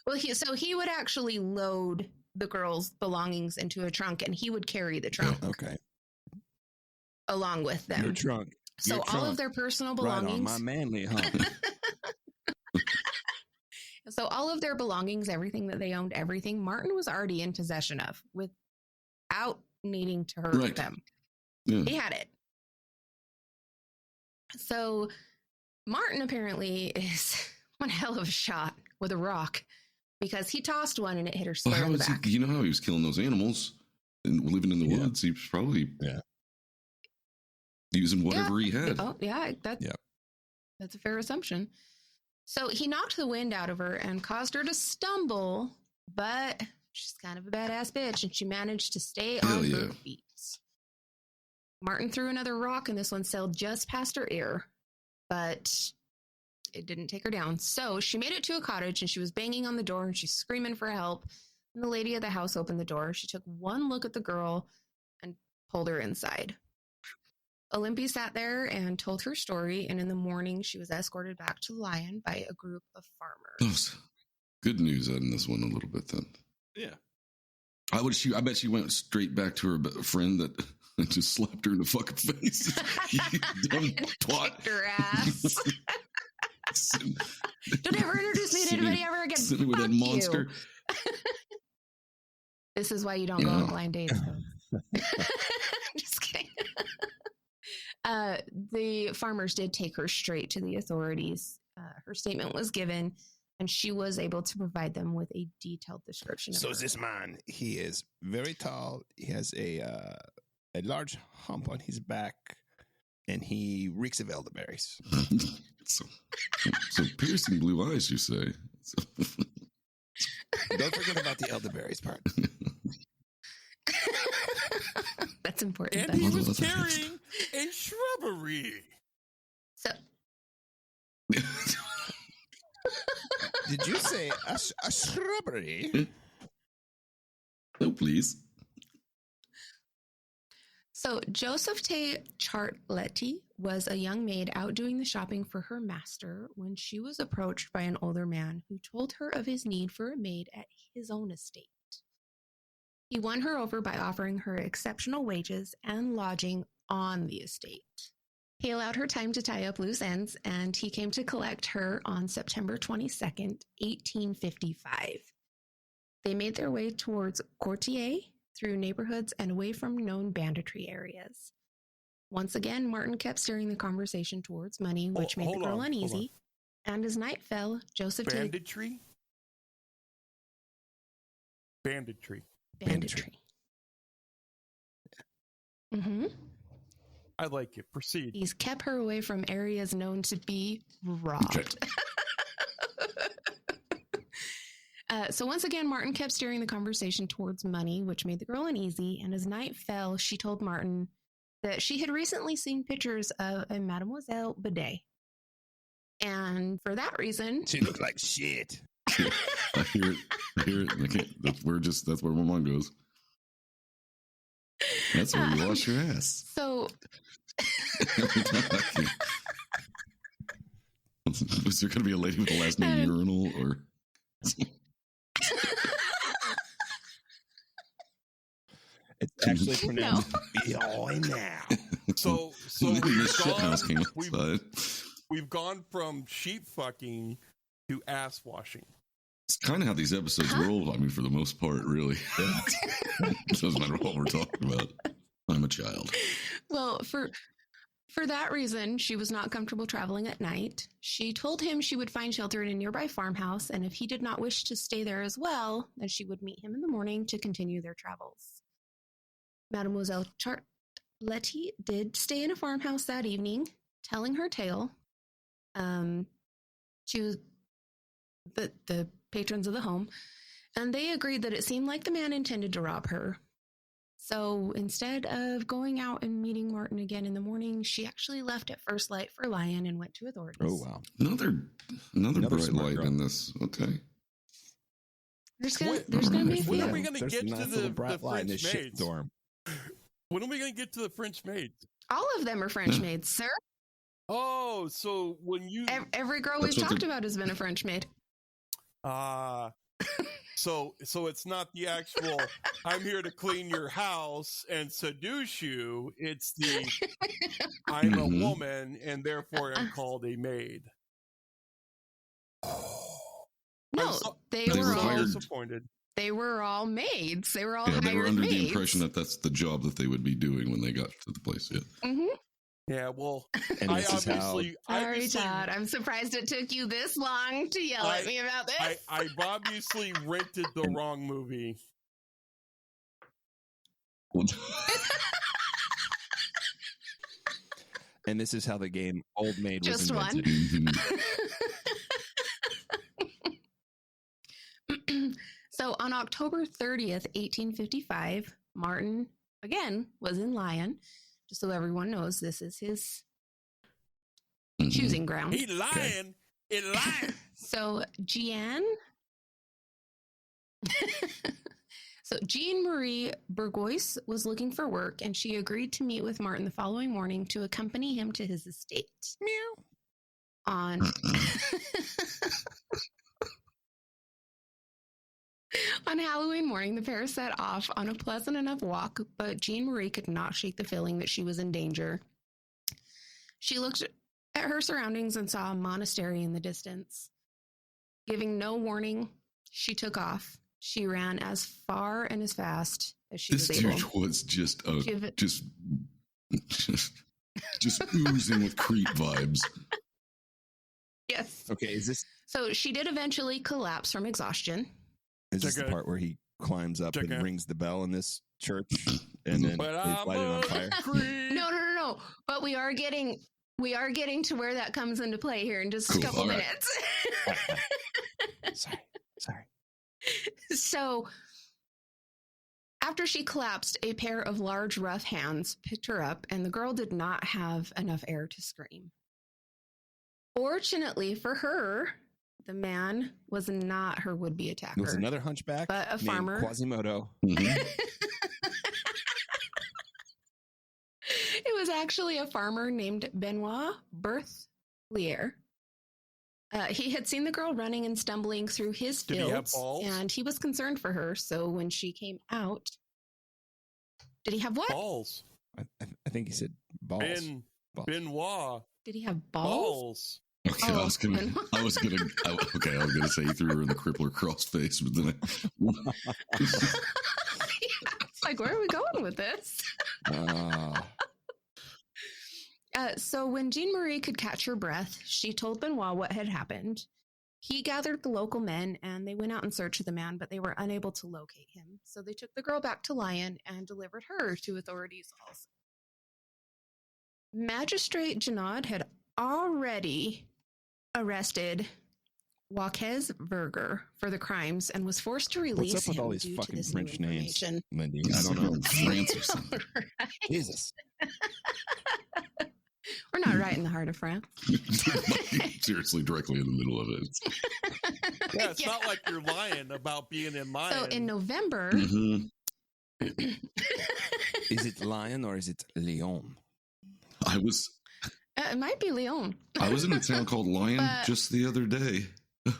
Speaker 1: Well, he would actually load the girl's belongings into a trunk, and he would carry the trunk.
Speaker 9: Okay.
Speaker 1: Along with them.
Speaker 9: Your trunk.
Speaker 1: So all of their personal belongings.
Speaker 9: Right on my manly hump.
Speaker 1: So all of their belongings, everything that they owned, everything, Martin was already in possession of without needing to hurt them.
Speaker 8: Yeah.
Speaker 1: He had it. So Martin apparently is one hell of a shot with a rock, because he tossed one and it hit her square in the back.
Speaker 8: You know how he was killing those animals and living in the woods? He was probably using whatever he had.
Speaker 1: Oh, yeah, that's a fair assumption. So he knocked the wind out of her and caused her to stumble, but she's kind of a badass bitch, and she managed to stay on her feet. Martin threw another rock, and this one sailed just past her ear, but it didn't take her down. So she made it to a cottage, and she was banging on the door, and she's screaming for help. And the lady of the house opened the door. She took one look at the girl and pulled her inside. Olympia sat there and told her story, and in the morning, she was escorted back to the Lion by a group of farmers.
Speaker 8: Oh, good news in this one a little bit then.
Speaker 7: Yeah.
Speaker 8: I bet she went straight back to her friend that just slapped her in the fucking face. You dumb twat.
Speaker 1: Kicked her ass. Don't ever introduce me to anybody ever again.
Speaker 8: Sitting with that monster.
Speaker 1: This is why you don't go on blind dates. Just kidding. The farmers did take her straight to the authorities. Her statement was given, and she was able to provide them with a detailed description of
Speaker 9: So
Speaker 1: her.
Speaker 9: is this man, he is very tall. He has a large hump on his back, and he reeks of elderberries.
Speaker 8: so piercing blue eyes, you say?
Speaker 9: Don't forget about the elderberries part.
Speaker 1: That's important.
Speaker 2: And he was carrying a shrubbery.
Speaker 1: So,
Speaker 9: did you say a shrubbery?
Speaker 8: Oh, please.
Speaker 1: So Joseph Tay Chartletti was a young maid out doing the shopping for her master when she was approached by an older man who told her of his need for a maid at his own estate. He won her over by offering her exceptional wages and lodging on the estate. He allowed her time to tie up loose ends, and he came to collect her on September 22nd, 1855. They made their way towards Côtière through neighborhoods and away from known banditry areas. Once again, Martin kept steering the conversation towards money, which made the girl uneasy. And as night fell, Joseph
Speaker 2: Banditry? Banditry.
Speaker 1: Mm-hmm.
Speaker 2: I like it. Proceed.
Speaker 1: He's kept her away from areas known to be robbed. So once again, Martin kept steering the conversation towards money, which made the girl uneasy. And as night fell, she told Martin that she had recently seen pictures of a Mademoiselle Bidet. And for that reason...
Speaker 9: She looked like shit.
Speaker 8: I hear it. I can't. That's where my mind goes. That's where you wash your ass.
Speaker 1: So...
Speaker 8: Was there going to be a lady with the last name Urinal or...
Speaker 9: It's actually pronounced Beyond now.
Speaker 2: So we've gone from sheep fucking to ass washing.
Speaker 8: It's kind of how these episodes roll. I mean, for the most part, really. It doesn't matter what we're talking about. I'm a child.
Speaker 1: Well, for that reason, she was not comfortable traveling at night. She told him she would find shelter in a nearby farmhouse, and if he did not wish to stay there as well, then she would meet him in the morning to continue their travels. Mademoiselle Chartletti did stay in a farmhouse that evening, telling her tale. to the patrons of the home, and they agreed that it seemed like the man intended to rob her. So instead of going out and meeting Martin again in the morning, she actually left at first light for Lyon and went to authorities.
Speaker 7: Oh, wow.
Speaker 8: Another bright
Speaker 7: smart
Speaker 8: light
Speaker 7: girl.
Speaker 8: in this. Okay.
Speaker 1: There's going to be a
Speaker 2: When are
Speaker 1: few.
Speaker 2: we going to
Speaker 7: There's
Speaker 2: get
Speaker 7: a
Speaker 2: to
Speaker 7: nice
Speaker 2: the
Speaker 7: little bright light in
Speaker 2: French
Speaker 7: this
Speaker 2: maids?
Speaker 7: shitstorm.
Speaker 2: When are we going to get to the French maids?
Speaker 1: All of them are French maids, sir.
Speaker 2: Oh, so when you
Speaker 1: Every girl
Speaker 8: That's
Speaker 1: we've
Speaker 8: what
Speaker 1: talked about has been a French maid.
Speaker 2: so it's not the actual I'm here to clean your house and seduce you. It's the I'm a
Speaker 8: Mhm.
Speaker 2: woman and therefore I'm called a maid.
Speaker 1: No, they
Speaker 8: They
Speaker 1: were
Speaker 8: were
Speaker 1: all
Speaker 8: hired-
Speaker 2: disappointed.
Speaker 1: they were all maids. They were all
Speaker 8: Yeah, they were
Speaker 1: hired
Speaker 8: under
Speaker 1: maids.
Speaker 8: the impression that that's the job that they would be doing when they got to the place. Yeah.
Speaker 1: Mm-hmm.
Speaker 2: Yeah, well,
Speaker 7: And
Speaker 2: I
Speaker 7: this is how
Speaker 1: Sorry, Todd. I'm surprised it took you this long to yell at me about this.
Speaker 2: I obviously rented the wrong movie.
Speaker 7: and this is how the game Old Maid was
Speaker 1: Just one.
Speaker 7: invented.
Speaker 1: So on October 30th, 1855, Martin, again, was in Lyon. Just so everyone knows, this is his choosing ground.
Speaker 2: He lying. He lying.
Speaker 1: So Jean Marie Bourgois was looking for work, and she agreed to meet with Martin the following morning to accompany him to his estate. Meow. On Halloween morning, the pair set off on a pleasant enough walk, but Jean Marie could not shake the feeling that she was in danger. She looked at her surroundings and saw a monastery in the distance. Giving no warning, she took off. She ran as far and as fast as she
Speaker 8: This
Speaker 1: was
Speaker 8: dude
Speaker 1: able.
Speaker 8: was just oozing with creep vibes.
Speaker 1: Yes.
Speaker 7: Okay, is
Speaker 1: So she did eventually collapse from exhaustion.
Speaker 7: this the part where he climbs up and
Speaker 2: Check it.
Speaker 7: rings the bell in this church and then
Speaker 2: But
Speaker 7: they
Speaker 2: I'm
Speaker 7: light it on
Speaker 2: a
Speaker 7: fire?
Speaker 2: creep.
Speaker 1: No. But we are getting to where that comes into play here in just a
Speaker 8: Cool,
Speaker 1: couple
Speaker 8: all right.
Speaker 1: minutes.
Speaker 7: Sorry.
Speaker 1: So after she collapsed, a pair of large, rough hands picked her up, and the girl did not have enough air to scream. Fortunately for her, the man was not her would-be attacker.
Speaker 7: It was another hunchback
Speaker 1: But a
Speaker 7: named
Speaker 1: farmer.
Speaker 7: Quasimodo.
Speaker 8: Mhm.
Speaker 1: It was actually a farmer named Benoit Berthelier. He had seen the girl running and stumbling through his
Speaker 2: Did he have
Speaker 1: fields,
Speaker 2: balls?
Speaker 1: and he was concerned for her. So when she came out, did he have what?
Speaker 2: Balls.
Speaker 7: I think he said balls. Balls.
Speaker 2: Benoit.
Speaker 1: Did he have balls?
Speaker 2: Balls.
Speaker 8: Okay,
Speaker 1: Oh,
Speaker 8: I was gonna say he threw her in the crippler crossface, but then
Speaker 1: It's like, where are we going with this? So when Jean Marie could catch her breath, she told Benoit what had happened. He gathered the local men and they went out in search of the man, but they were unable to locate him. So they took the girl back to Lyon and delivered her to authorities also. Magistrate Jeannaud had already arrested Joaquez Verger for the crimes and was forced to release
Speaker 7: What's up with
Speaker 1: him
Speaker 7: all these
Speaker 1: due to
Speaker 7: fucking
Speaker 1: this
Speaker 7: French
Speaker 1: new
Speaker 7: names,
Speaker 1: information.
Speaker 7: Lindy? I don't know.
Speaker 8: France or something.
Speaker 1: Right.
Speaker 7: Jesus.
Speaker 1: We're not right in the heart of France.
Speaker 8: Seriously, directly in the middle of it.
Speaker 2: Yeah, it's not like you're lying about being in mine.
Speaker 1: So in November,
Speaker 8: Mhm.
Speaker 7: Is it lion or is it Leon?
Speaker 8: I was
Speaker 1: it might be Lyon.
Speaker 8: in a town called Lyon
Speaker 1: But-
Speaker 8: just the other day.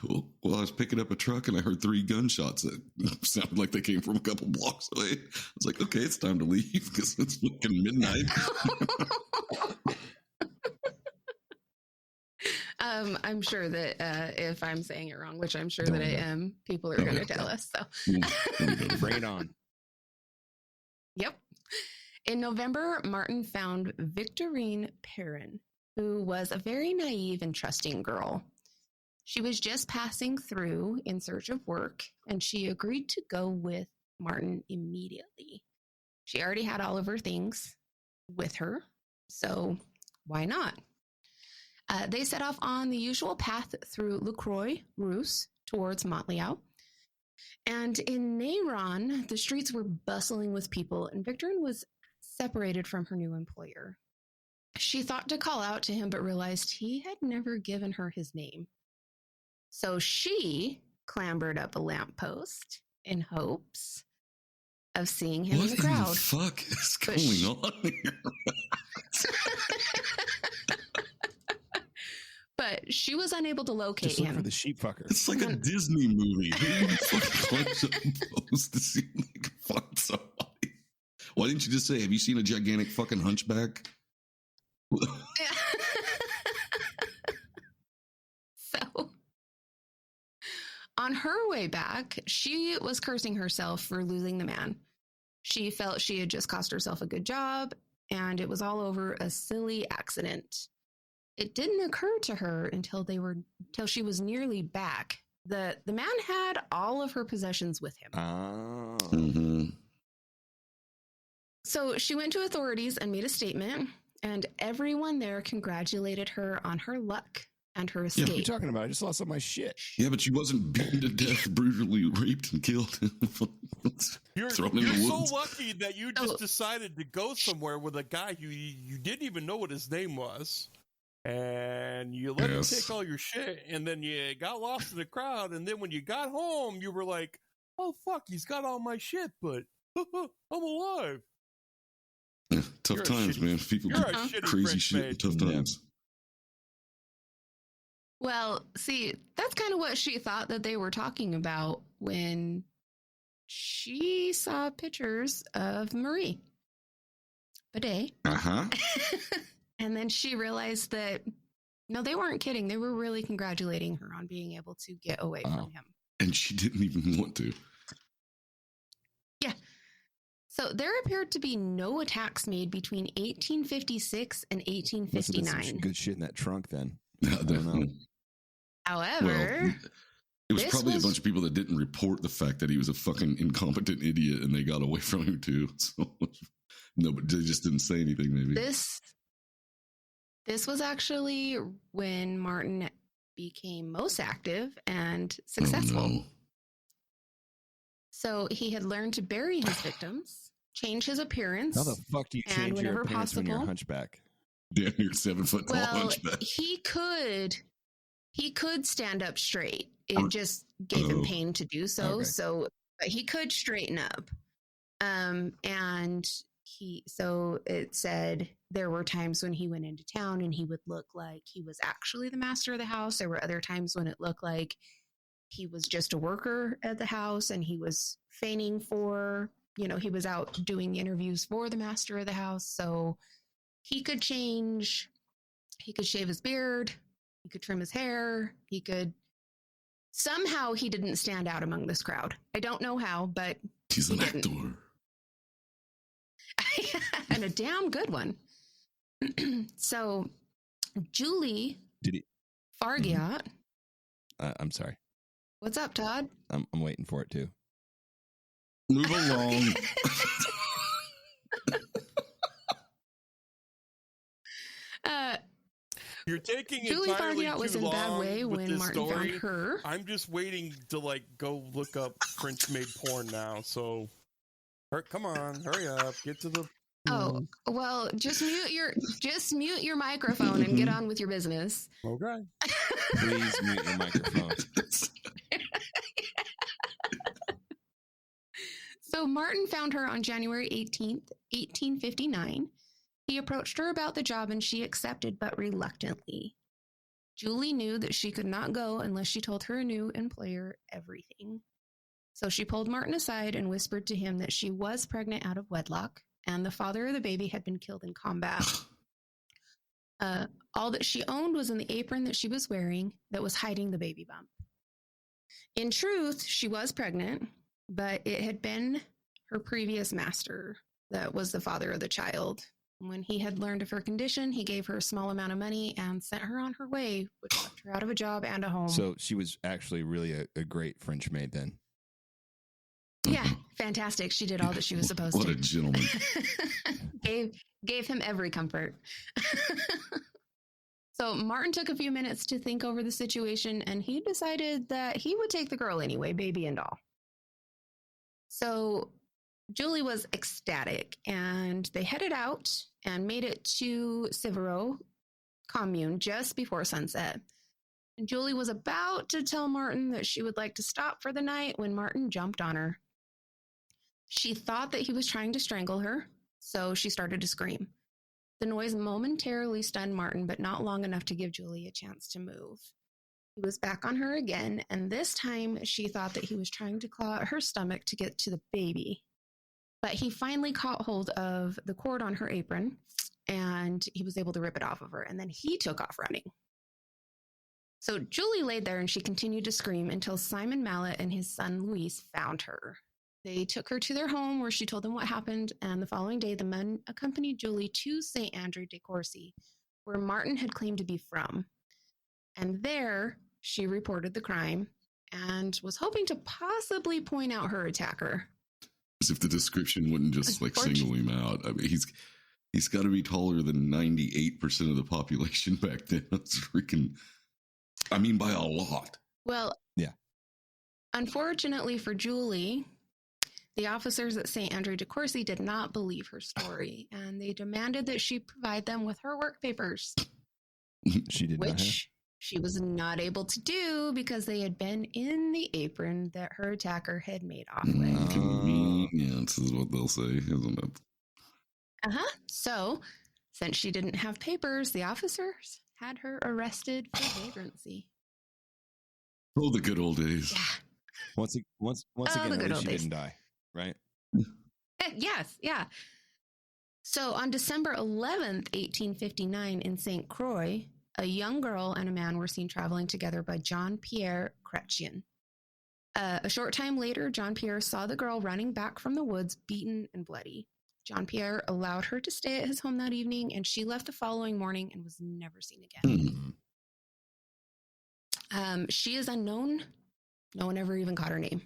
Speaker 8: Well, I was picking up a truck and I heard 3 gunshots that sounded like they came from a couple blocks away. I was like, okay, it's time to leave because it's fucking midnight.
Speaker 1: I'm sure that if I'm saying it wrong, which I'm sure
Speaker 7: Don't
Speaker 1: that I
Speaker 7: know.
Speaker 1: am, people are
Speaker 8: Oh,
Speaker 1: going to
Speaker 8: yeah,
Speaker 1: tell
Speaker 8: yeah.
Speaker 1: us. So,
Speaker 7: Bring it on.
Speaker 1: yep. In November, Martin found Victorine Perrin, who was a very naive and trusting girl. She was just passing through in search of work, and she agreed to go with Martin immediately. She already had all of her things with her, so why not? They set off on the usual path through La Croix-Rousse towards Montreal. And in Neyron, the streets were bustling with people, and Victorine was separated from her new employer. She thought to call out to him, but realized he had never given her his name. So she clambered up a lamppost in hopes of seeing him in the crowd.
Speaker 8: What the fuck is going on here?
Speaker 1: But she was unable to locate
Speaker 7: Just look
Speaker 1: him.
Speaker 7: for the sheep fucker.
Speaker 8: It's like a Disney movie. Who fucking climbs up a post to see if they can find somebody? Why didn't you just say, have you seen a gigantic fucking hunchback?
Speaker 1: So, on her way back, she was cursing herself for losing the man. She felt she had just cost herself a good job, and it was all over a silly accident. It didn't occur to her until she was nearly back. The man had all of her possessions with him.
Speaker 7: Oh.
Speaker 8: Mm-hmm.
Speaker 1: So she went to authorities and made a statement, and everyone there congratulated her on her luck and her
Speaker 7: What are you
Speaker 1: escape.
Speaker 7: talking about? I just lost all my shit.
Speaker 8: Yeah, but she wasn't beaten to death, brutally raped and killed.
Speaker 2: You're
Speaker 8: Thrown in the
Speaker 2: so
Speaker 8: woods.
Speaker 2: lucky that you just decided to go somewhere with a guy you didn't even know what his name was. And you let him take all your shit, and then you got lost in the crowd, and then when you got home, you were like, oh, fuck, he's got all my shit, but I'm alive.
Speaker 8: Yeah, tough
Speaker 2: You're a
Speaker 8: times,
Speaker 2: shitty-
Speaker 8: man. People
Speaker 2: you're a
Speaker 8: do
Speaker 2: shitty
Speaker 8: crazy
Speaker 2: French
Speaker 8: shit in
Speaker 2: maid.
Speaker 8: tough times.
Speaker 1: Well, see, that's kind of what she thought that they were talking about when she saw pictures of Marie Bidet.
Speaker 8: Uh-huh.
Speaker 1: And then she realized that, no, they weren't kidding. They were really congratulating her on being able to get away from him.
Speaker 8: And she didn't even want to.
Speaker 1: Yeah. So there appeared to be no attacks made between 1856 and
Speaker 7: Must have been some
Speaker 1: 1859.
Speaker 7: good shit in that trunk then.
Speaker 8: I
Speaker 7: don't know.
Speaker 1: However,
Speaker 8: it was
Speaker 1: this
Speaker 8: probably
Speaker 1: was-
Speaker 8: a bunch of people that didn't report the fact that he was a fucking incompetent idiot and they got away from him too. So, no, but they just didn't say anything, maybe.
Speaker 1: this was actually when Martin became most active and successful.
Speaker 8: Oh, no.
Speaker 1: So he had learned to bury his victims, change his appearance.
Speaker 7: How the fuck do you
Speaker 1: And
Speaker 7: change your
Speaker 1: whenever
Speaker 7: appearance when you're a
Speaker 1: possible-
Speaker 7: hunchback?
Speaker 8: Damn near 7 foot tall
Speaker 1: Well,
Speaker 8: hunchback.
Speaker 1: he could stand up straight. It just gave him pain to do so.
Speaker 7: Okay.
Speaker 1: So but he could straighten up. And so it said there were times when he went into town and he would look like he was actually the master of the house. There were other times when it looked like he was just a worker at the house and he was feigning he was out doing interviews for the master of the house. So he could shave his beard, he could trim his hair, somehow he didn't stand out among this crowd. I don't know how, but
Speaker 8: He's an
Speaker 1: he didn't.
Speaker 8: actor.
Speaker 1: And a damn good one. So Julie
Speaker 7: Did he?
Speaker 1: Fargiat.
Speaker 7: I'm sorry.
Speaker 1: What's up, Todd?
Speaker 7: I'm waiting for it too.
Speaker 8: Move along.
Speaker 2: You're taking
Speaker 1: Julie
Speaker 2: entirely
Speaker 1: Fargiat was
Speaker 2: too
Speaker 1: in a bad
Speaker 2: long
Speaker 1: way
Speaker 2: with
Speaker 1: when
Speaker 2: this
Speaker 1: Martin
Speaker 2: story.
Speaker 1: found her.
Speaker 2: I'm just waiting to go look up French maid porn now. So, come on, hurry up, get to the.
Speaker 1: Oh, well, just mute your microphone and get on with your business.
Speaker 2: Okay.
Speaker 7: Please mute your microphone.
Speaker 1: So Martin found her on January 18th, 1859. He approached her about the job and she accepted, but reluctantly. Julie knew that she could not go unless she told her new employer everything. So she pulled Martin aside and whispered to him that she was pregnant out of wedlock and the father of the baby had been killed in combat. All that she owned was in the apron that she was wearing that was hiding the baby bump. In truth, she was pregnant, but it had been her previous master that was the father of the child. When he had learned of her condition, he gave her a small amount of money and sent her on her way, which left her out of a job and a home.
Speaker 7: So she was actually really a great French maid then.
Speaker 1: Yeah, fantastic. She did all that she was supposed
Speaker 8: What
Speaker 1: to.
Speaker 8: a gentleman.
Speaker 1: Gave him every comfort. So Martin took a few minutes to think over the situation, and he decided that he would take the girl anyway, baby and all. So Julie was ecstatic, and they headed out and made it to Civero commune just before sunset. And Julie was about to tell Martin that she would like to stop for the night when Martin jumped on her. She thought that he was trying to strangle her, so she started to scream. The noise momentarily stunned Martin, but not long enough to give Julie a chance to move. He was back on her again, and this time she thought that he was trying to claw at her stomach to get to the baby. But he finally caught hold of the cord on her apron, and he was able to rip it off of her, and then he took off running. So Julie laid there, and she continued to scream until Simon Mallet and his son Luis found her. They took her to their home where she told them what happened, and the following day, the men accompanied Julie to St. Andrew de Courcy, where Martin had claimed to be from. And there, she reported the crime and was hoping to possibly point out her attacker.
Speaker 8: As if the description wouldn't just like single him out. I mean, he's got to be taller than 98% of the population back then. That's freaking, I mean, by a lot.
Speaker 1: Well,
Speaker 7: yeah.
Speaker 1: Unfortunately for Julie, the officers at St. Andrew de Courcy did not believe her story, and they demanded that she provide them with her work papers.
Speaker 7: She did not have.
Speaker 1: Which she was not able to do because they had been in the apron that her attacker had made off with.
Speaker 8: Convenience is what they'll say, isn't it?
Speaker 1: Uh-huh. So, since she didn't have papers, the officers had her arrested for vagrancy.
Speaker 8: Oh, the good old days.
Speaker 1: Yeah.
Speaker 7: Once again, at least she didn't die, right?
Speaker 1: Yes, yeah. So on December 11th, 1859, in St. Croix, a young girl and a man were seen traveling together by Jean-Pierre Chrétien. A short time later, Jean-Pierre saw the girl running back from the woods, beaten and bloody. Jean-Pierre allowed her to stay at his home that evening, and she left the following morning and was never seen again. She is unknown. No one ever even caught her name.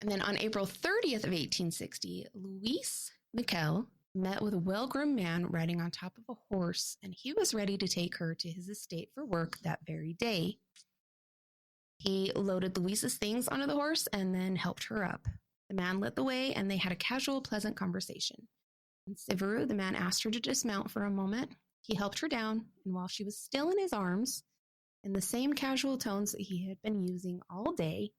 Speaker 1: And then on April 30th of 1860, Louis Michel met with a well-groomed man riding on top of a horse, and he was ready to take her to his estate for work that very day. He loaded Louise's things onto the horse and then helped her up. The man led the way, and they had a casual, pleasant conversation. In Civero, the man asked her to dismount for a moment. He helped her down, and while she was still in his arms, in the same casual tones that he had been using all day,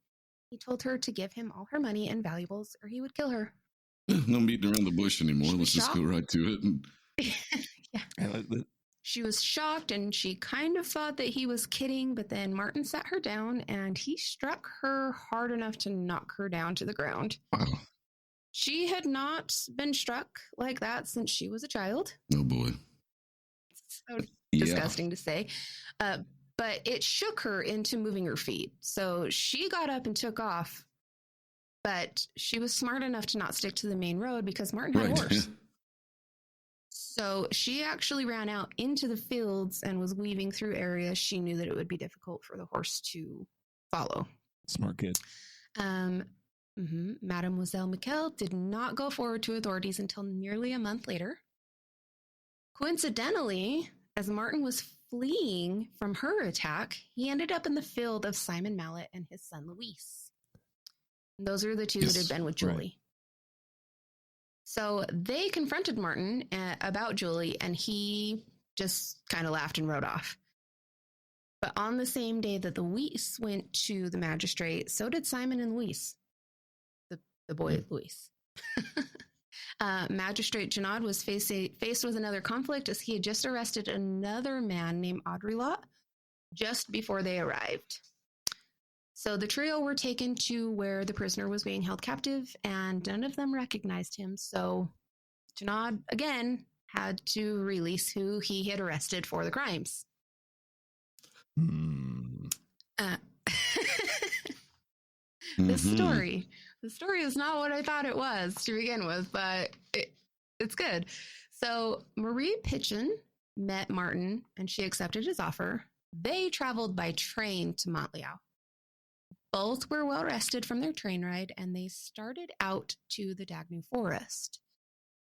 Speaker 1: he told her to give him all her money and valuables, or he would kill her.
Speaker 8: No beating around the bush anymore. Let's just go right to it. And...
Speaker 1: yeah. She was shocked, and she kind of thought that he was kidding, but then Martin sat her down, and he struck her hard enough to knock her down to the ground.
Speaker 8: Wow.
Speaker 1: She had not been struck like that since she was a child.
Speaker 8: Oh, boy.
Speaker 1: So disgusting to say. But it shook her into moving her feet. So she got up and took off, but she was smart enough to not stick to the main road because Martin had a horse. So she actually ran out into the fields and was weaving through areas she knew that it would be difficult for the horse to follow.
Speaker 7: Smart kid.
Speaker 1: Mademoiselle Michel did not go forward to authorities until nearly a month later. Coincidentally, as Martin was fleeing from her attack, he ended up in the field of Simon Mallet and his son Luis. And those are the two that had been with Julie. Right. So they confronted Martin about Julie, and he just kind of laughed and rode off. But on the same day that Luis went to the magistrate, so did Simon and Luis, the boy Luis. Magistrate Jeannaud was faced with another conflict as he had just arrested another man named Audrey-Lot just before they arrived. So the trio were taken to where the prisoner was being held captive, and none of them recognized him. So Jeannaud, again, had to release who he had arrested for the crimes. The story is not what I thought it was to begin with, but it's good. So Marie Pichon met Martin, and she accepted his offer. They traveled by train to Montreal. Both were well rested from their train ride, and they started out to the Dagny forest.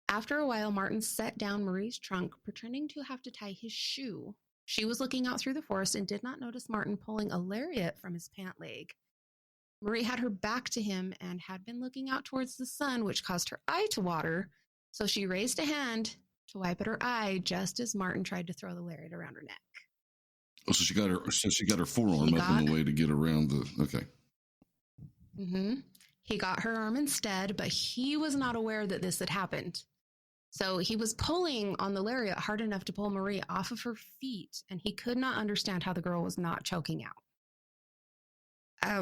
Speaker 1: After a while, Martin set down Marie's trunk, pretending to have to tie his shoe. She was looking out through the forest and did not notice Martin pulling a lariat from his pant leg. Marie had her back to him and had been looking out towards the sun, which caused her eye to water, so she raised a hand to wipe at her eye just as Martin tried to throw the lariat around her neck.
Speaker 8: Oh, so she got her forearm up in the way to get around the. Okay.
Speaker 1: Mm-hmm. He got her arm instead, but he was not aware that this had happened. So he was pulling on the lariat hard enough to pull Marie off of her feet, and he could not understand how the girl was not choking out.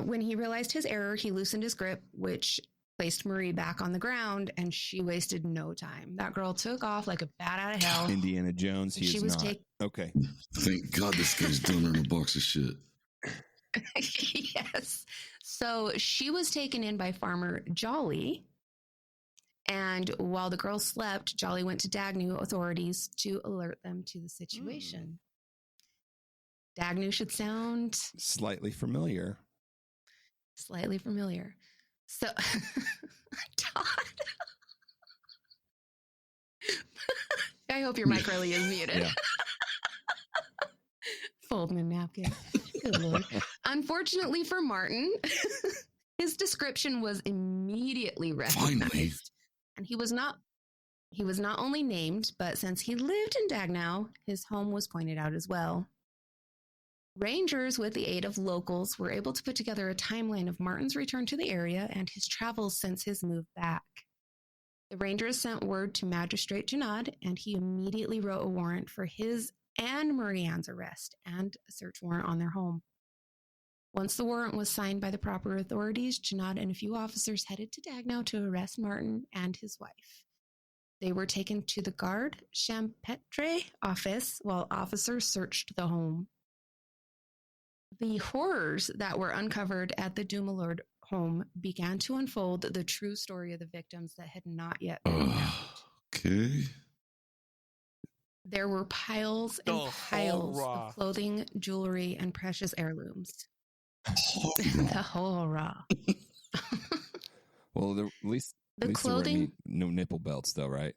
Speaker 1: When he realized his error, he loosened his grip, which placed Marie back on the ground, and she wasted no time. That girl took off like a bat out of hell.
Speaker 7: Indiana Jones, he is not. Okay.
Speaker 8: Thank God this guy's done her in a box of shit.
Speaker 1: Yes. So she was taken in by Farmer Jolly. And while the girl slept, Jolly went to Dagnew authorities to alert them to the situation. Dagnew should sound
Speaker 7: slightly familiar.
Speaker 1: Slightly familiar. So, Todd, I hope your mic really is muted.
Speaker 7: Yeah.
Speaker 1: Folding a napkin. Good Lord. Unfortunately for Martin, his description was immediately recognized.
Speaker 8: Finally.
Speaker 1: And he was not only named, but since he lived in Dagnew, his home was pointed out as well. Rangers, with the aid of locals, were able to put together a timeline of Martin's return to the area and his travels since his move back. The Rangers sent word to Magistrate Janad, and he immediately wrote a warrant for his and Marie-Anne's arrest and a search warrant on their home. Once the warrant was signed by the proper authorities, Janad and a few officers headed to Dagnew to arrest Martin and his wife. They were taken to the Garde Champêtre office while officers searched the home. The horrors that were uncovered at the Dumollard home began to unfold the true story of the victims that had not yet been found.
Speaker 8: Okay.
Speaker 1: There were piles and piles of clothing, jewelry, and precious heirlooms. The horror.
Speaker 7: Well, at least
Speaker 1: the clothing.
Speaker 7: No nipple belts, though, right?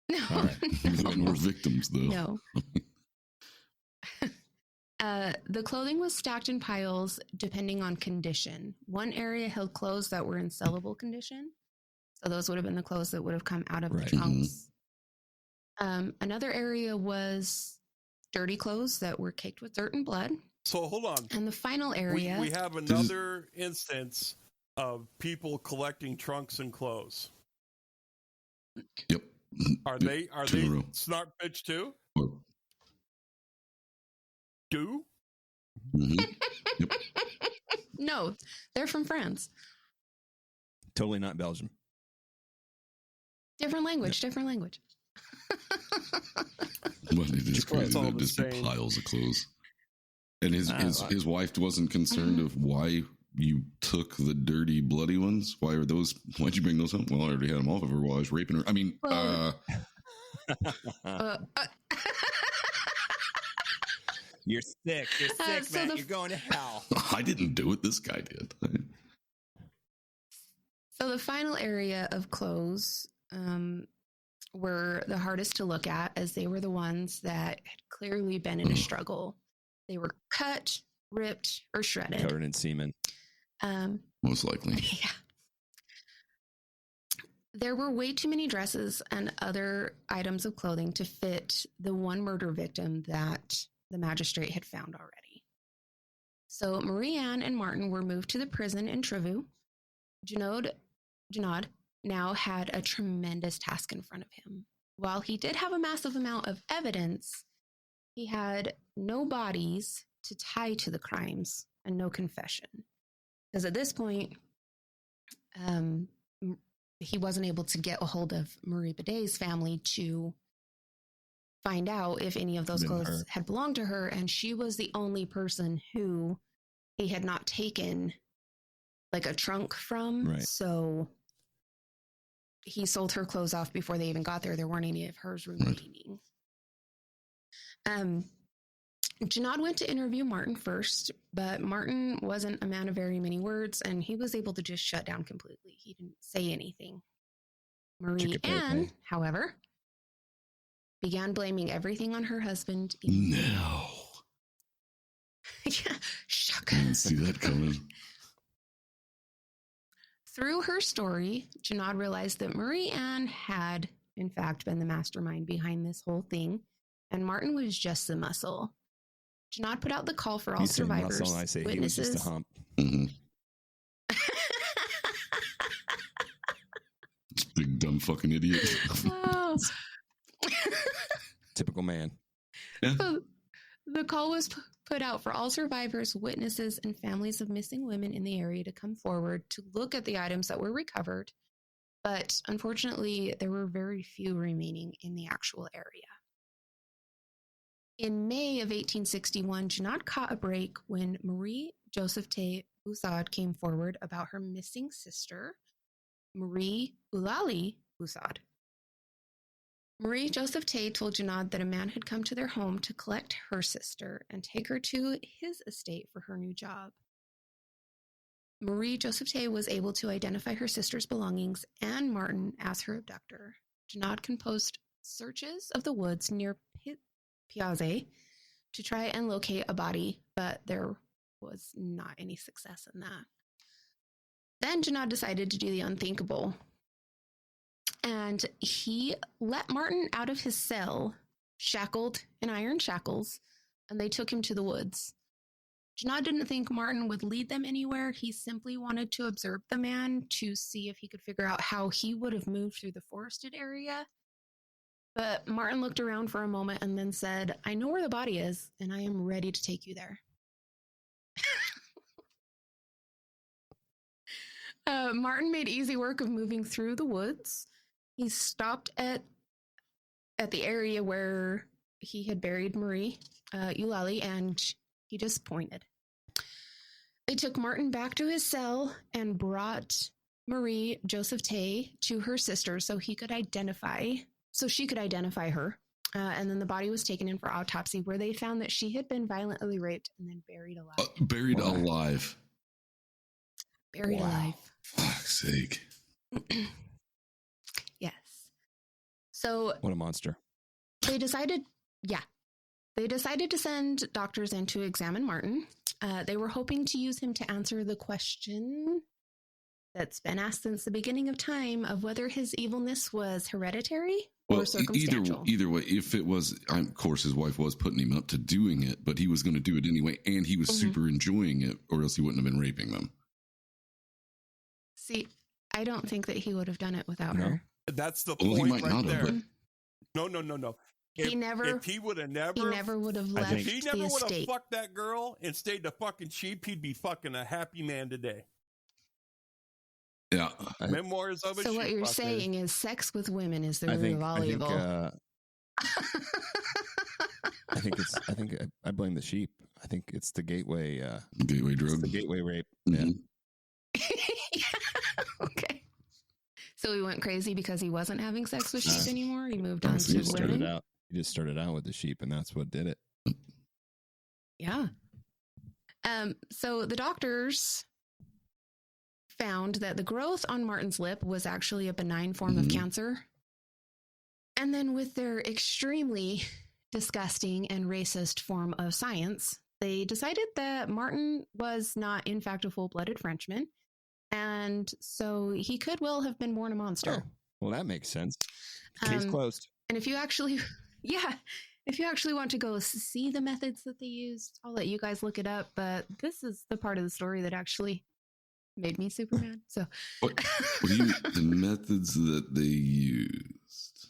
Speaker 1: No.
Speaker 7: All right.
Speaker 8: Not more victims, though.
Speaker 1: No. The clothing was stacked in piles depending on condition. One area held clothes that were in sellable condition. So those would have been the clothes that would have come out of the trunks. Another area was dirty clothes that were caked with dirt and blood.
Speaker 2: So hold on.
Speaker 1: And the final area.
Speaker 2: We have another instance of people collecting trunks and clothes.
Speaker 8: Yep.
Speaker 2: Are they snark bitch too? Do?
Speaker 8: Mm-hmm. Yep.
Speaker 1: No, they're from France.
Speaker 7: Totally not Belgium.
Speaker 1: Different language. Different language.
Speaker 8: Well, it is crazy. There'd just be piles of clothes. And his wife wasn't concerned of why you took the dirty, bloody ones. Why'd you bring those home? Well, I already had them off of her while I was raping her. I mean,
Speaker 7: You're sick. You're sick, man. You're going to hell.
Speaker 8: I didn't do it. This guy did.
Speaker 1: So the final area of clothes were the hardest to look at, as they were the ones that had clearly been in a struggle. They were cut, ripped, or shredded.
Speaker 7: Covered in semen.
Speaker 8: Most likely.
Speaker 1: Yeah. There were way too many dresses and other items of clothing to fit the one murder victim that the magistrate had found already. So Marie-Anne and Martin were moved to the prison in Trevoux. Janad now had a tremendous task in front of him. While he did have a massive amount of evidence, he had no bodies to tie to the crimes and no confession. Because at this point, he wasn't able to get a hold of Marie Bidet's family to find out if any of those clothes had belonged to her, and she was the only person who he had not taken like a trunk from.
Speaker 7: Right.
Speaker 1: So he sold her clothes off before they even got there. There weren't any of hers remaining. Janad went to interview Martin first, but Martin wasn't a man of very many words, and he was able to just shut down completely. He didn't say anything. Marie Anne, however, began blaming everything on her husband.
Speaker 8: No.
Speaker 1: Yeah, shock.
Speaker 8: I didn't see that coming.
Speaker 1: Through her story, Jeanad realized that Marie Anne had, in fact, been the mastermind behind this whole thing, and Martin was just the muscle. Jeanad put out the call for all survivors,
Speaker 7: muscle, and I say
Speaker 1: witnesses.
Speaker 7: he was just a hump.
Speaker 8: Mm-hmm. Big dumb fucking idiot.
Speaker 1: Oh.
Speaker 7: Typical man.
Speaker 8: Yeah.
Speaker 1: So the call was put out for all survivors, witnesses, and families of missing women in the area to come forward to look at the items that were recovered. But unfortunately, there were very few remaining in the actual area. In May of 1861, Jeanad caught a break when Marie Josephte Baa-aad came forward about her missing sister, Marie Eulalie Baa-aad. Marie Josephte told Jeanad that a man had come to their home to collect her sister and take her to his estate for her new job. Marie Josephte was able to identify her sister's belongings and Martin as her abductor. Jeanad composed searches of the woods near Piazza to try and locate a body, but there was not any success in that. Then Jeanad decided to do the unthinkable. And he let Martin out of his cell, shackled in iron shackles, and they took him to the woods. Jeanad didn't think Martin would lead them anywhere. He simply wanted to observe the man to see if he could figure out how he would have moved through the forested area. But Martin looked around for a moment and then said, "I know where the body is, and I am ready to take you there." Martin made easy work of moving through the woods. He stopped at the area where he had buried Marie Eulalie, and he just pointed. They took Martin back to his cell and brought Marie Josephte to her sister so she could identify her. And then the body was taken in for autopsy, where they found that she had been violently raped and then buried alive.
Speaker 8: Buried alive.
Speaker 1: Buried alive.
Speaker 8: Fuck's sake.
Speaker 1: Yes. So
Speaker 7: What a monster.
Speaker 1: they decided to send doctors in to examine Martin. They were hoping to use him to answer the question that's been asked since the beginning of time of whether his evilness was hereditary or circumstantial.
Speaker 8: Either way, if it was, of course, his wife was putting him up to doing it, but he was going to do it anyway, and he was super enjoying it, or else he wouldn't have been raping them.
Speaker 1: See, I don't think that he would have done it without her.
Speaker 2: That's the
Speaker 8: Well, he
Speaker 2: point
Speaker 8: might
Speaker 2: right
Speaker 8: not
Speaker 2: there.
Speaker 8: have,
Speaker 2: No. If
Speaker 1: He never
Speaker 2: would have
Speaker 1: left
Speaker 2: if he never
Speaker 1: the
Speaker 2: would have
Speaker 1: estate.
Speaker 2: fucked that girl and stayed the fucking sheep, he'd be fucking a happy man today.
Speaker 8: Yeah.
Speaker 2: Memoirs of a
Speaker 1: So
Speaker 2: sheep.
Speaker 1: what you're saying is sex with women is the root of all evil.
Speaker 7: I blame the sheep. I think it's the gateway.
Speaker 8: Gateway drug.
Speaker 7: It's the gateway rape.
Speaker 8: Mm-hmm.
Speaker 1: Yeah. Okay. So he went crazy because he wasn't having sex with sheep anymore. He moved on to women.
Speaker 7: He just started out with the sheep, and that's what did it.
Speaker 1: Yeah. So the doctors found that the growth on Martin's lip was actually a benign form of cancer. And then with their extremely disgusting and racist form of science, they decided that Martin was not, in fact, a full-blooded Frenchman. And so he could well have been born a monster.
Speaker 7: Oh, well, that makes sense. Case closed.
Speaker 1: And if you actually want to go see the methods that they used, I'll let you guys look it up. But this is the part of the story that actually made me Superman. So,
Speaker 8: the methods that they used?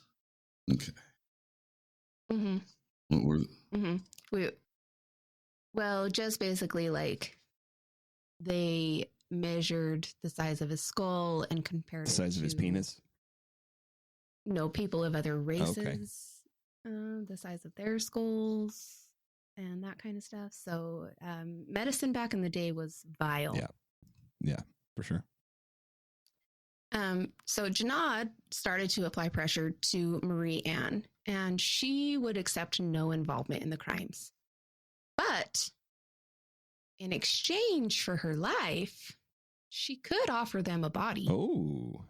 Speaker 8: Okay.
Speaker 1: Mm-hmm.
Speaker 8: What were?
Speaker 1: Mm-hmm. Well, just basically like they measured the size of his skull and compared
Speaker 7: The size of his penis?
Speaker 1: No, people of other races, the size of their skulls and that kind of stuff. So medicine back in the day was vile.
Speaker 7: Yeah, for sure.
Speaker 1: So Jeanad started to apply pressure to Marie Anne, and she would accept no involvement in the crimes. But in exchange for her life, she could offer them a body.
Speaker 7: Oh.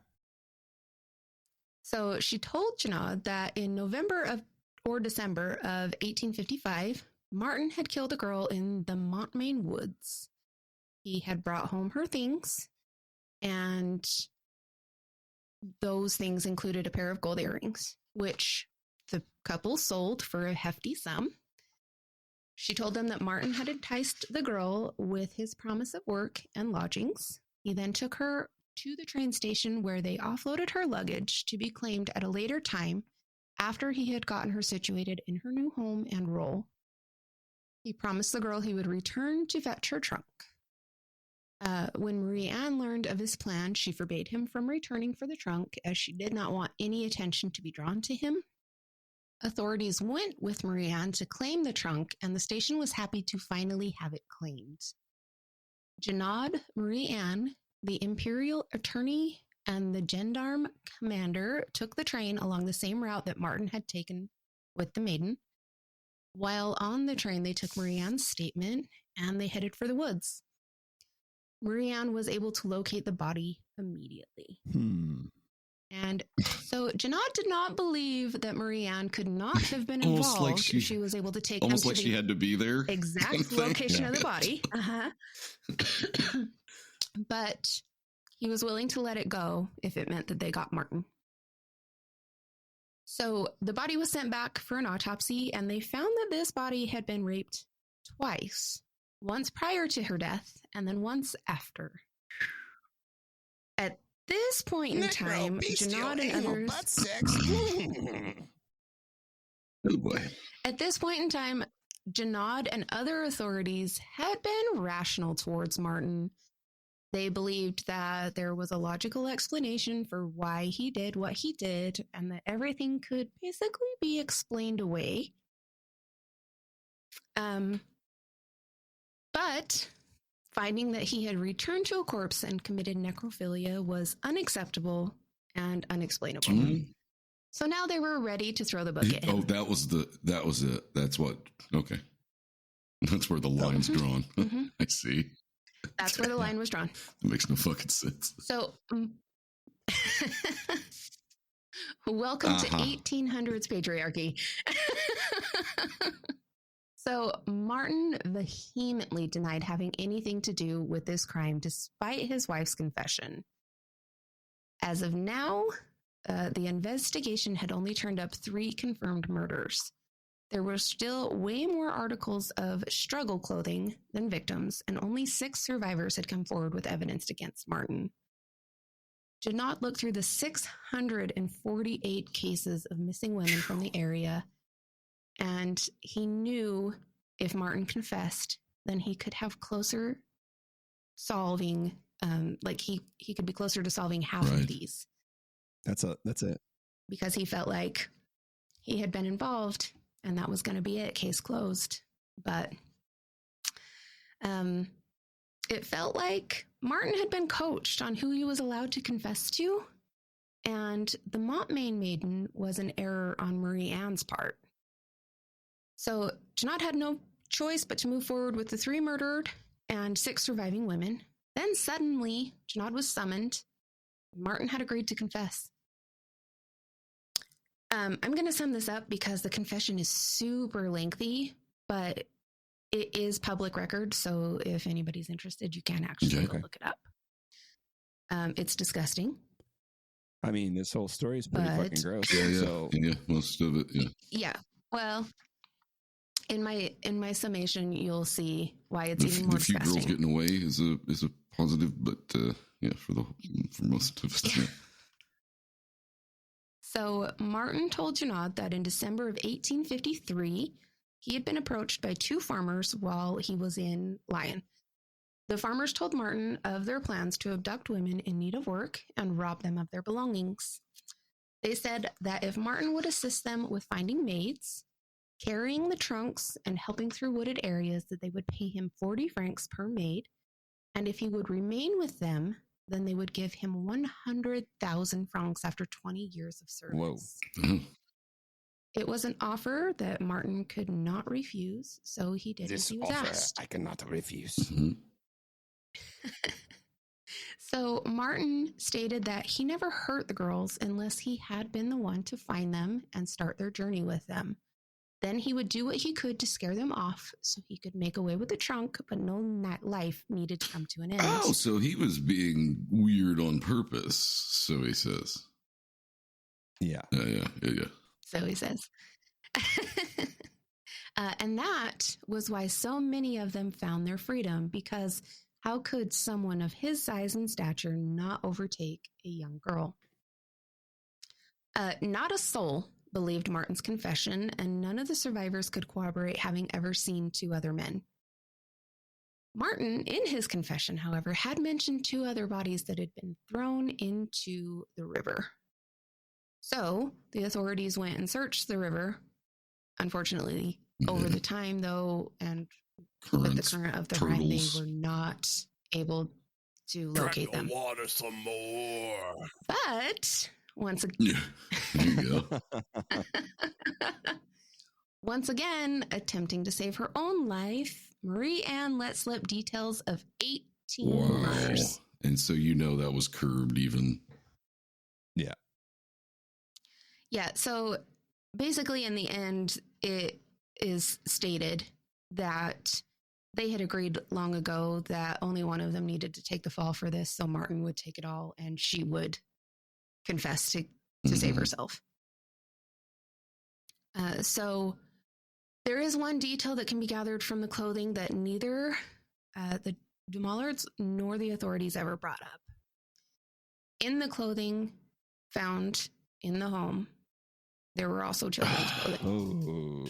Speaker 1: So she told Jeannaud that in November or December of 1855, Martin had killed a girl in the Montmain woods. He had brought home her things, and those things included a pair of gold earrings, which the couple sold for a hefty sum. She told them that Martin had enticed the girl with his promise of work and lodgings. He then took her to the train station where they offloaded her luggage to be claimed at a later time after he had gotten her situated in her new home and role. He promised the girl he would return to fetch her trunk. When Marie Anne learned of his plan, she forbade him from returning for the trunk as she did not want any attention to be drawn to him. Authorities went with Marie Anne to claim the trunk, and the station was happy to finally have it claimed. Jeannaud, Marie Anne, the imperial attorney, and the gendarme commander took the train along the same route that Martin had taken with the maiden. While on the train, they took Marie Anne's statement, and they headed for the woods. Marie Anne was able to locate the body immediately. And so Jeannaud did not believe that Marie Anne could not have been involved if she was able to take him to
Speaker 8: she had to be there.
Speaker 1: Exact location of the body. But he was willing to let it go if it meant that they got Martin. So the body was sent back for an autopsy, and they found that this body had been raped twice. Once prior to her death, and then once after. At this point in time, Jeannaud and others...
Speaker 8: Oh boy.
Speaker 1: At this point in time, Jeannaud and other authorities had been rational towards Martin. They believed that there was a logical explanation for why he did what he did, and that everything could basically be explained away. But finding that he had returned to a corpse and committed necrophilia was unacceptable and unexplainable. So now they were ready to throw the book at him.
Speaker 8: Oh, that was it. That's what, okay. That's where the line's drawn. I see.
Speaker 1: That's where the line was drawn.
Speaker 8: It makes no fucking sense.
Speaker 1: So, welcome to 1800s patriarchy. So Martin vehemently denied having anything to do with this crime despite his wife's confession. As of now, the investigation had only turned up 3 confirmed murders. There were still way more articles of struggle clothing than victims, and only 6 survivors had come forward with evidence against Martin. Jeannaud looked through the 648 cases of missing women from the area, and he knew if Martin confessed, then he could have closer solving, he could be closer to solving half of these.
Speaker 7: That's it.
Speaker 1: Because he felt like he had been involved, and that was going to be it, case closed. But it felt like Martin had been coached on who he was allowed to confess to, and the Montmain maiden was an error on Marie Anne's part. So Jeannaud had no choice but to move forward with the 3 murdered and 6 surviving women. Then suddenly, Jeannaud was summoned. Martin had agreed to confess. I'm going to sum this up because the confession is super lengthy, but it is public record. So if anybody's interested, you can actually go look it up. It's disgusting.
Speaker 7: I mean, this whole story is pretty fucking gross.
Speaker 8: Yeah, most of it. Yeah.
Speaker 1: Well, in my summation, you'll see why it's even more disgusting.
Speaker 8: The few girls getting away is a positive, but for most of us. Yeah.
Speaker 1: So Martin told Jeannaud that in December of 1853, he had been approached by 2 farmers while he was in Lyon. The farmers told Martin of their plans to abduct women in need of work and rob them of their belongings. They said that if Martin would assist them with finding maids, carrying the trunks, and helping through wooded areas, that they would pay him 40 francs per maid, and if he would remain with them, then they would give him 100,000 francs after 20 years of service.
Speaker 8: Whoa.
Speaker 1: It was an offer that Martin could not refuse, so he did as he was asked.
Speaker 9: I cannot refuse.
Speaker 1: So Martin stated that he never hurt the girls unless he had been the one to find them and start their journey with them. Then he would do what he could to scare them off so he could make away with the trunk, but knowing that life needed to come to an end.
Speaker 8: Oh, so he was being weird on purpose, so he says.
Speaker 7: Yeah.
Speaker 8: Yeah.
Speaker 1: So he says. And that was why so many of them found their freedom, because how could someone of his size and stature not overtake a young girl? Not a soul believed Martin's confession, and none of the survivors could corroborate having ever seen two other men. Martin, in his confession, however, had mentioned two other bodies that had been thrown into the river. So the authorities went and searched the river. Unfortunately, over the time, though, and with the current of the Rhine, they were not able to locate them.
Speaker 2: Water some more.
Speaker 1: But once again,
Speaker 8: There you go.
Speaker 1: once again, attempting to save her own life, Marie Anne let slip details of 18 murders.
Speaker 8: And so that was curbed even.
Speaker 7: Yeah.
Speaker 1: Yeah, so basically in the end, it is stated that they had agreed long ago that only one of them needed to take the fall for this, so Martin would take it all and she would confess to save herself. So there is one detail that can be gathered from the clothing that neither the Dumollards nor the authorities ever brought up. In the clothing found in the home, there were also children's clothing.
Speaker 7: Oh.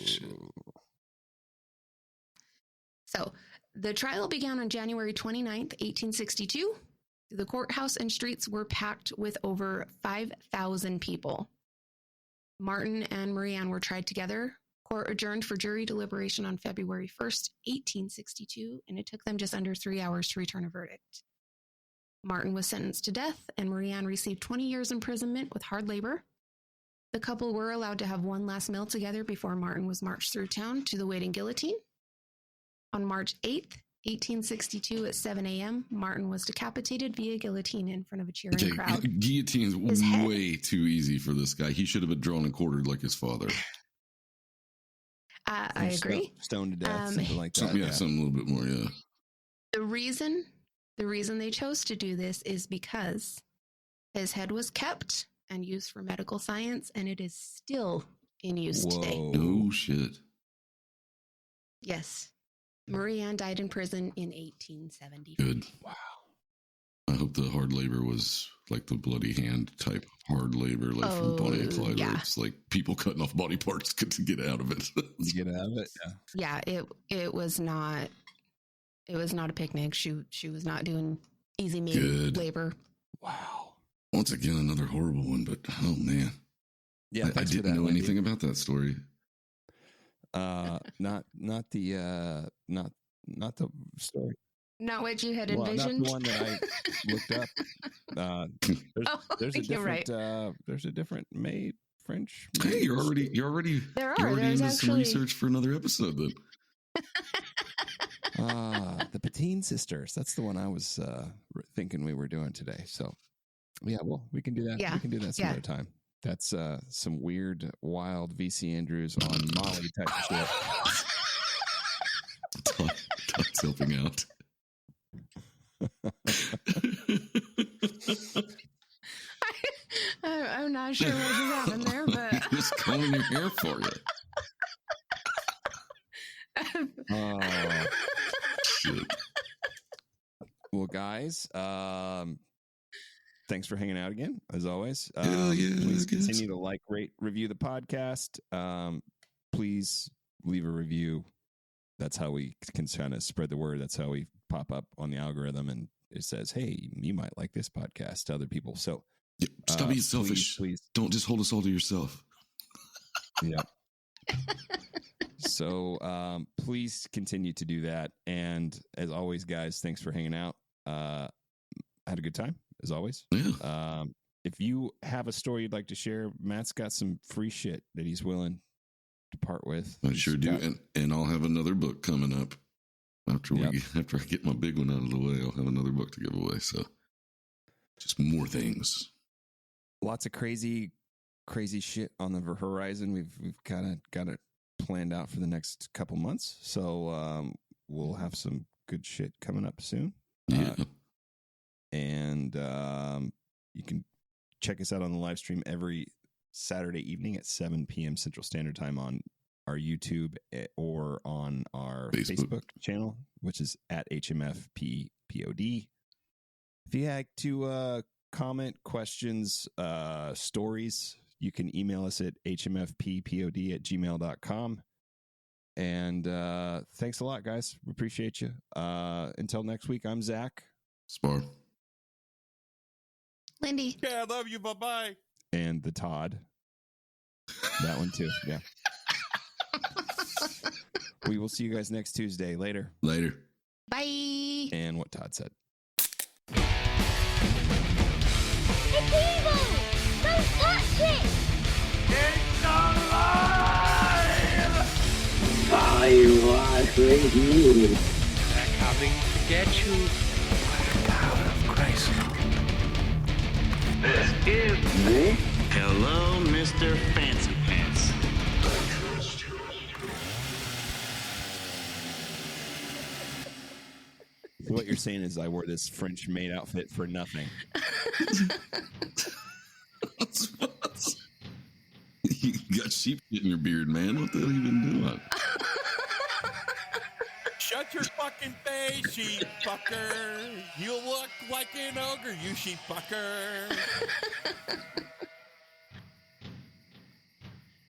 Speaker 1: So the trial began on January 29th, 1862. The courthouse and streets were packed with over 5,000 people. Martin and Marie Anne were tried together. Court adjourned for jury deliberation on February 1st, 1862, and it took them just under 3 hours to return a verdict. Martin was sentenced to death, and Marie Anne received 20 years imprisonment with hard labor. The couple were allowed to have one last meal together before Martin was marched through town to the waiting guillotine. On March 8th, 1862 at 7 a.m., Martin was decapitated via guillotine in front of a cheering crowd.
Speaker 8: Guillotine's way too easy for this guy. He should have been drawn and quartered like his father.
Speaker 1: I agree.
Speaker 7: Stoned to death, something like that.
Speaker 8: Something a little bit more, yeah.
Speaker 1: The reason they chose to do this is because his head was kept and used for medical science, and it is still in use today.
Speaker 8: Oh, shit.
Speaker 1: Yes. Marie Anne died in prison in 1870.
Speaker 8: Good. Wow. I hope the hard labor was like the bloody hand type hard labor, like from Bonnie and Clyde, where it's like people cutting off body parts to get out of it.
Speaker 7: To get out of it,
Speaker 1: yeah. It was not a picnic. She was not doing easy maid labor.
Speaker 8: Wow. Once again, another horrible one, but oh man.
Speaker 7: Yeah,
Speaker 8: I didn't know anything about that story.
Speaker 7: Not the story.
Speaker 1: Not what you had envisioned.
Speaker 7: Not the one that I looked up. There's a different. There's a different maid French. Maid.
Speaker 8: Hey, you're already into some research for another episode then.
Speaker 7: The Pichon sisters. That's the one I was thinking we were doing today. So yeah, well, we can do that.
Speaker 1: Yeah.
Speaker 7: We can do that some other time. That's some weird, wild VC Andrews on Molly type of shit.
Speaker 8: Todd's helping out.
Speaker 1: I'm not sure what just happened there, but
Speaker 8: just combing your hair for you.
Speaker 7: Oh, shit. Well, guys, thanks for hanging out again, as always. Please continue to like, rate, review the podcast. Please leave a review. That's how we can kind of spread the word. That's how we pop up on the algorithm, and it says, hey, you might like this podcast to other people. So
Speaker 8: stop being selfish.
Speaker 7: Please.
Speaker 8: Don't just hold us all to yourself.
Speaker 7: Yeah. So please continue to do that. And as always, guys, thanks for hanging out. I had a good time, as always.
Speaker 8: Yeah.
Speaker 7: If you have a story you'd like to share, Matt's got some free shit that he's willing to part with.
Speaker 8: I sure do. And I'll have another book coming up after I get my big one out of the way. I'll have another book to give away. So Just more things.
Speaker 7: Lots of crazy shit on the horizon. We've kind of got it planned out for the next couple months. So we'll have some good shit coming up soon.
Speaker 8: Yeah.
Speaker 7: And you can check us out on the live stream every Saturday evening at 7 p.m. Central Standard Time on our YouTube or on our Facebook channel, which is at HMFPPOD. If you like to comment, questions, stories, you can email us at hmfppod@gmail.com. And thanks a lot, guys. We appreciate you. Until next week, I'm Zach.
Speaker 8: Spar.
Speaker 1: Lindy.
Speaker 2: Yeah, I love you. Bye-bye.
Speaker 7: And the Todd. That one too. Yeah. We will see you guys next Tuesday. Later.
Speaker 1: Bye.
Speaker 7: And what Todd said.
Speaker 3: It's evil! Don't touch it!
Speaker 5: It's alive!
Speaker 4: I was with you.
Speaker 5: They're coming to get you. What a power of Christ. This is
Speaker 6: Hello, Mr. Fancy Pants.
Speaker 7: So what you're saying is I wore this French maid outfit for nothing.
Speaker 8: You got sheep shit in your beard, man. What the hell you been doing?
Speaker 2: Shut your fucking face, sheep fucker. You look like an ogre, you sheep fucker.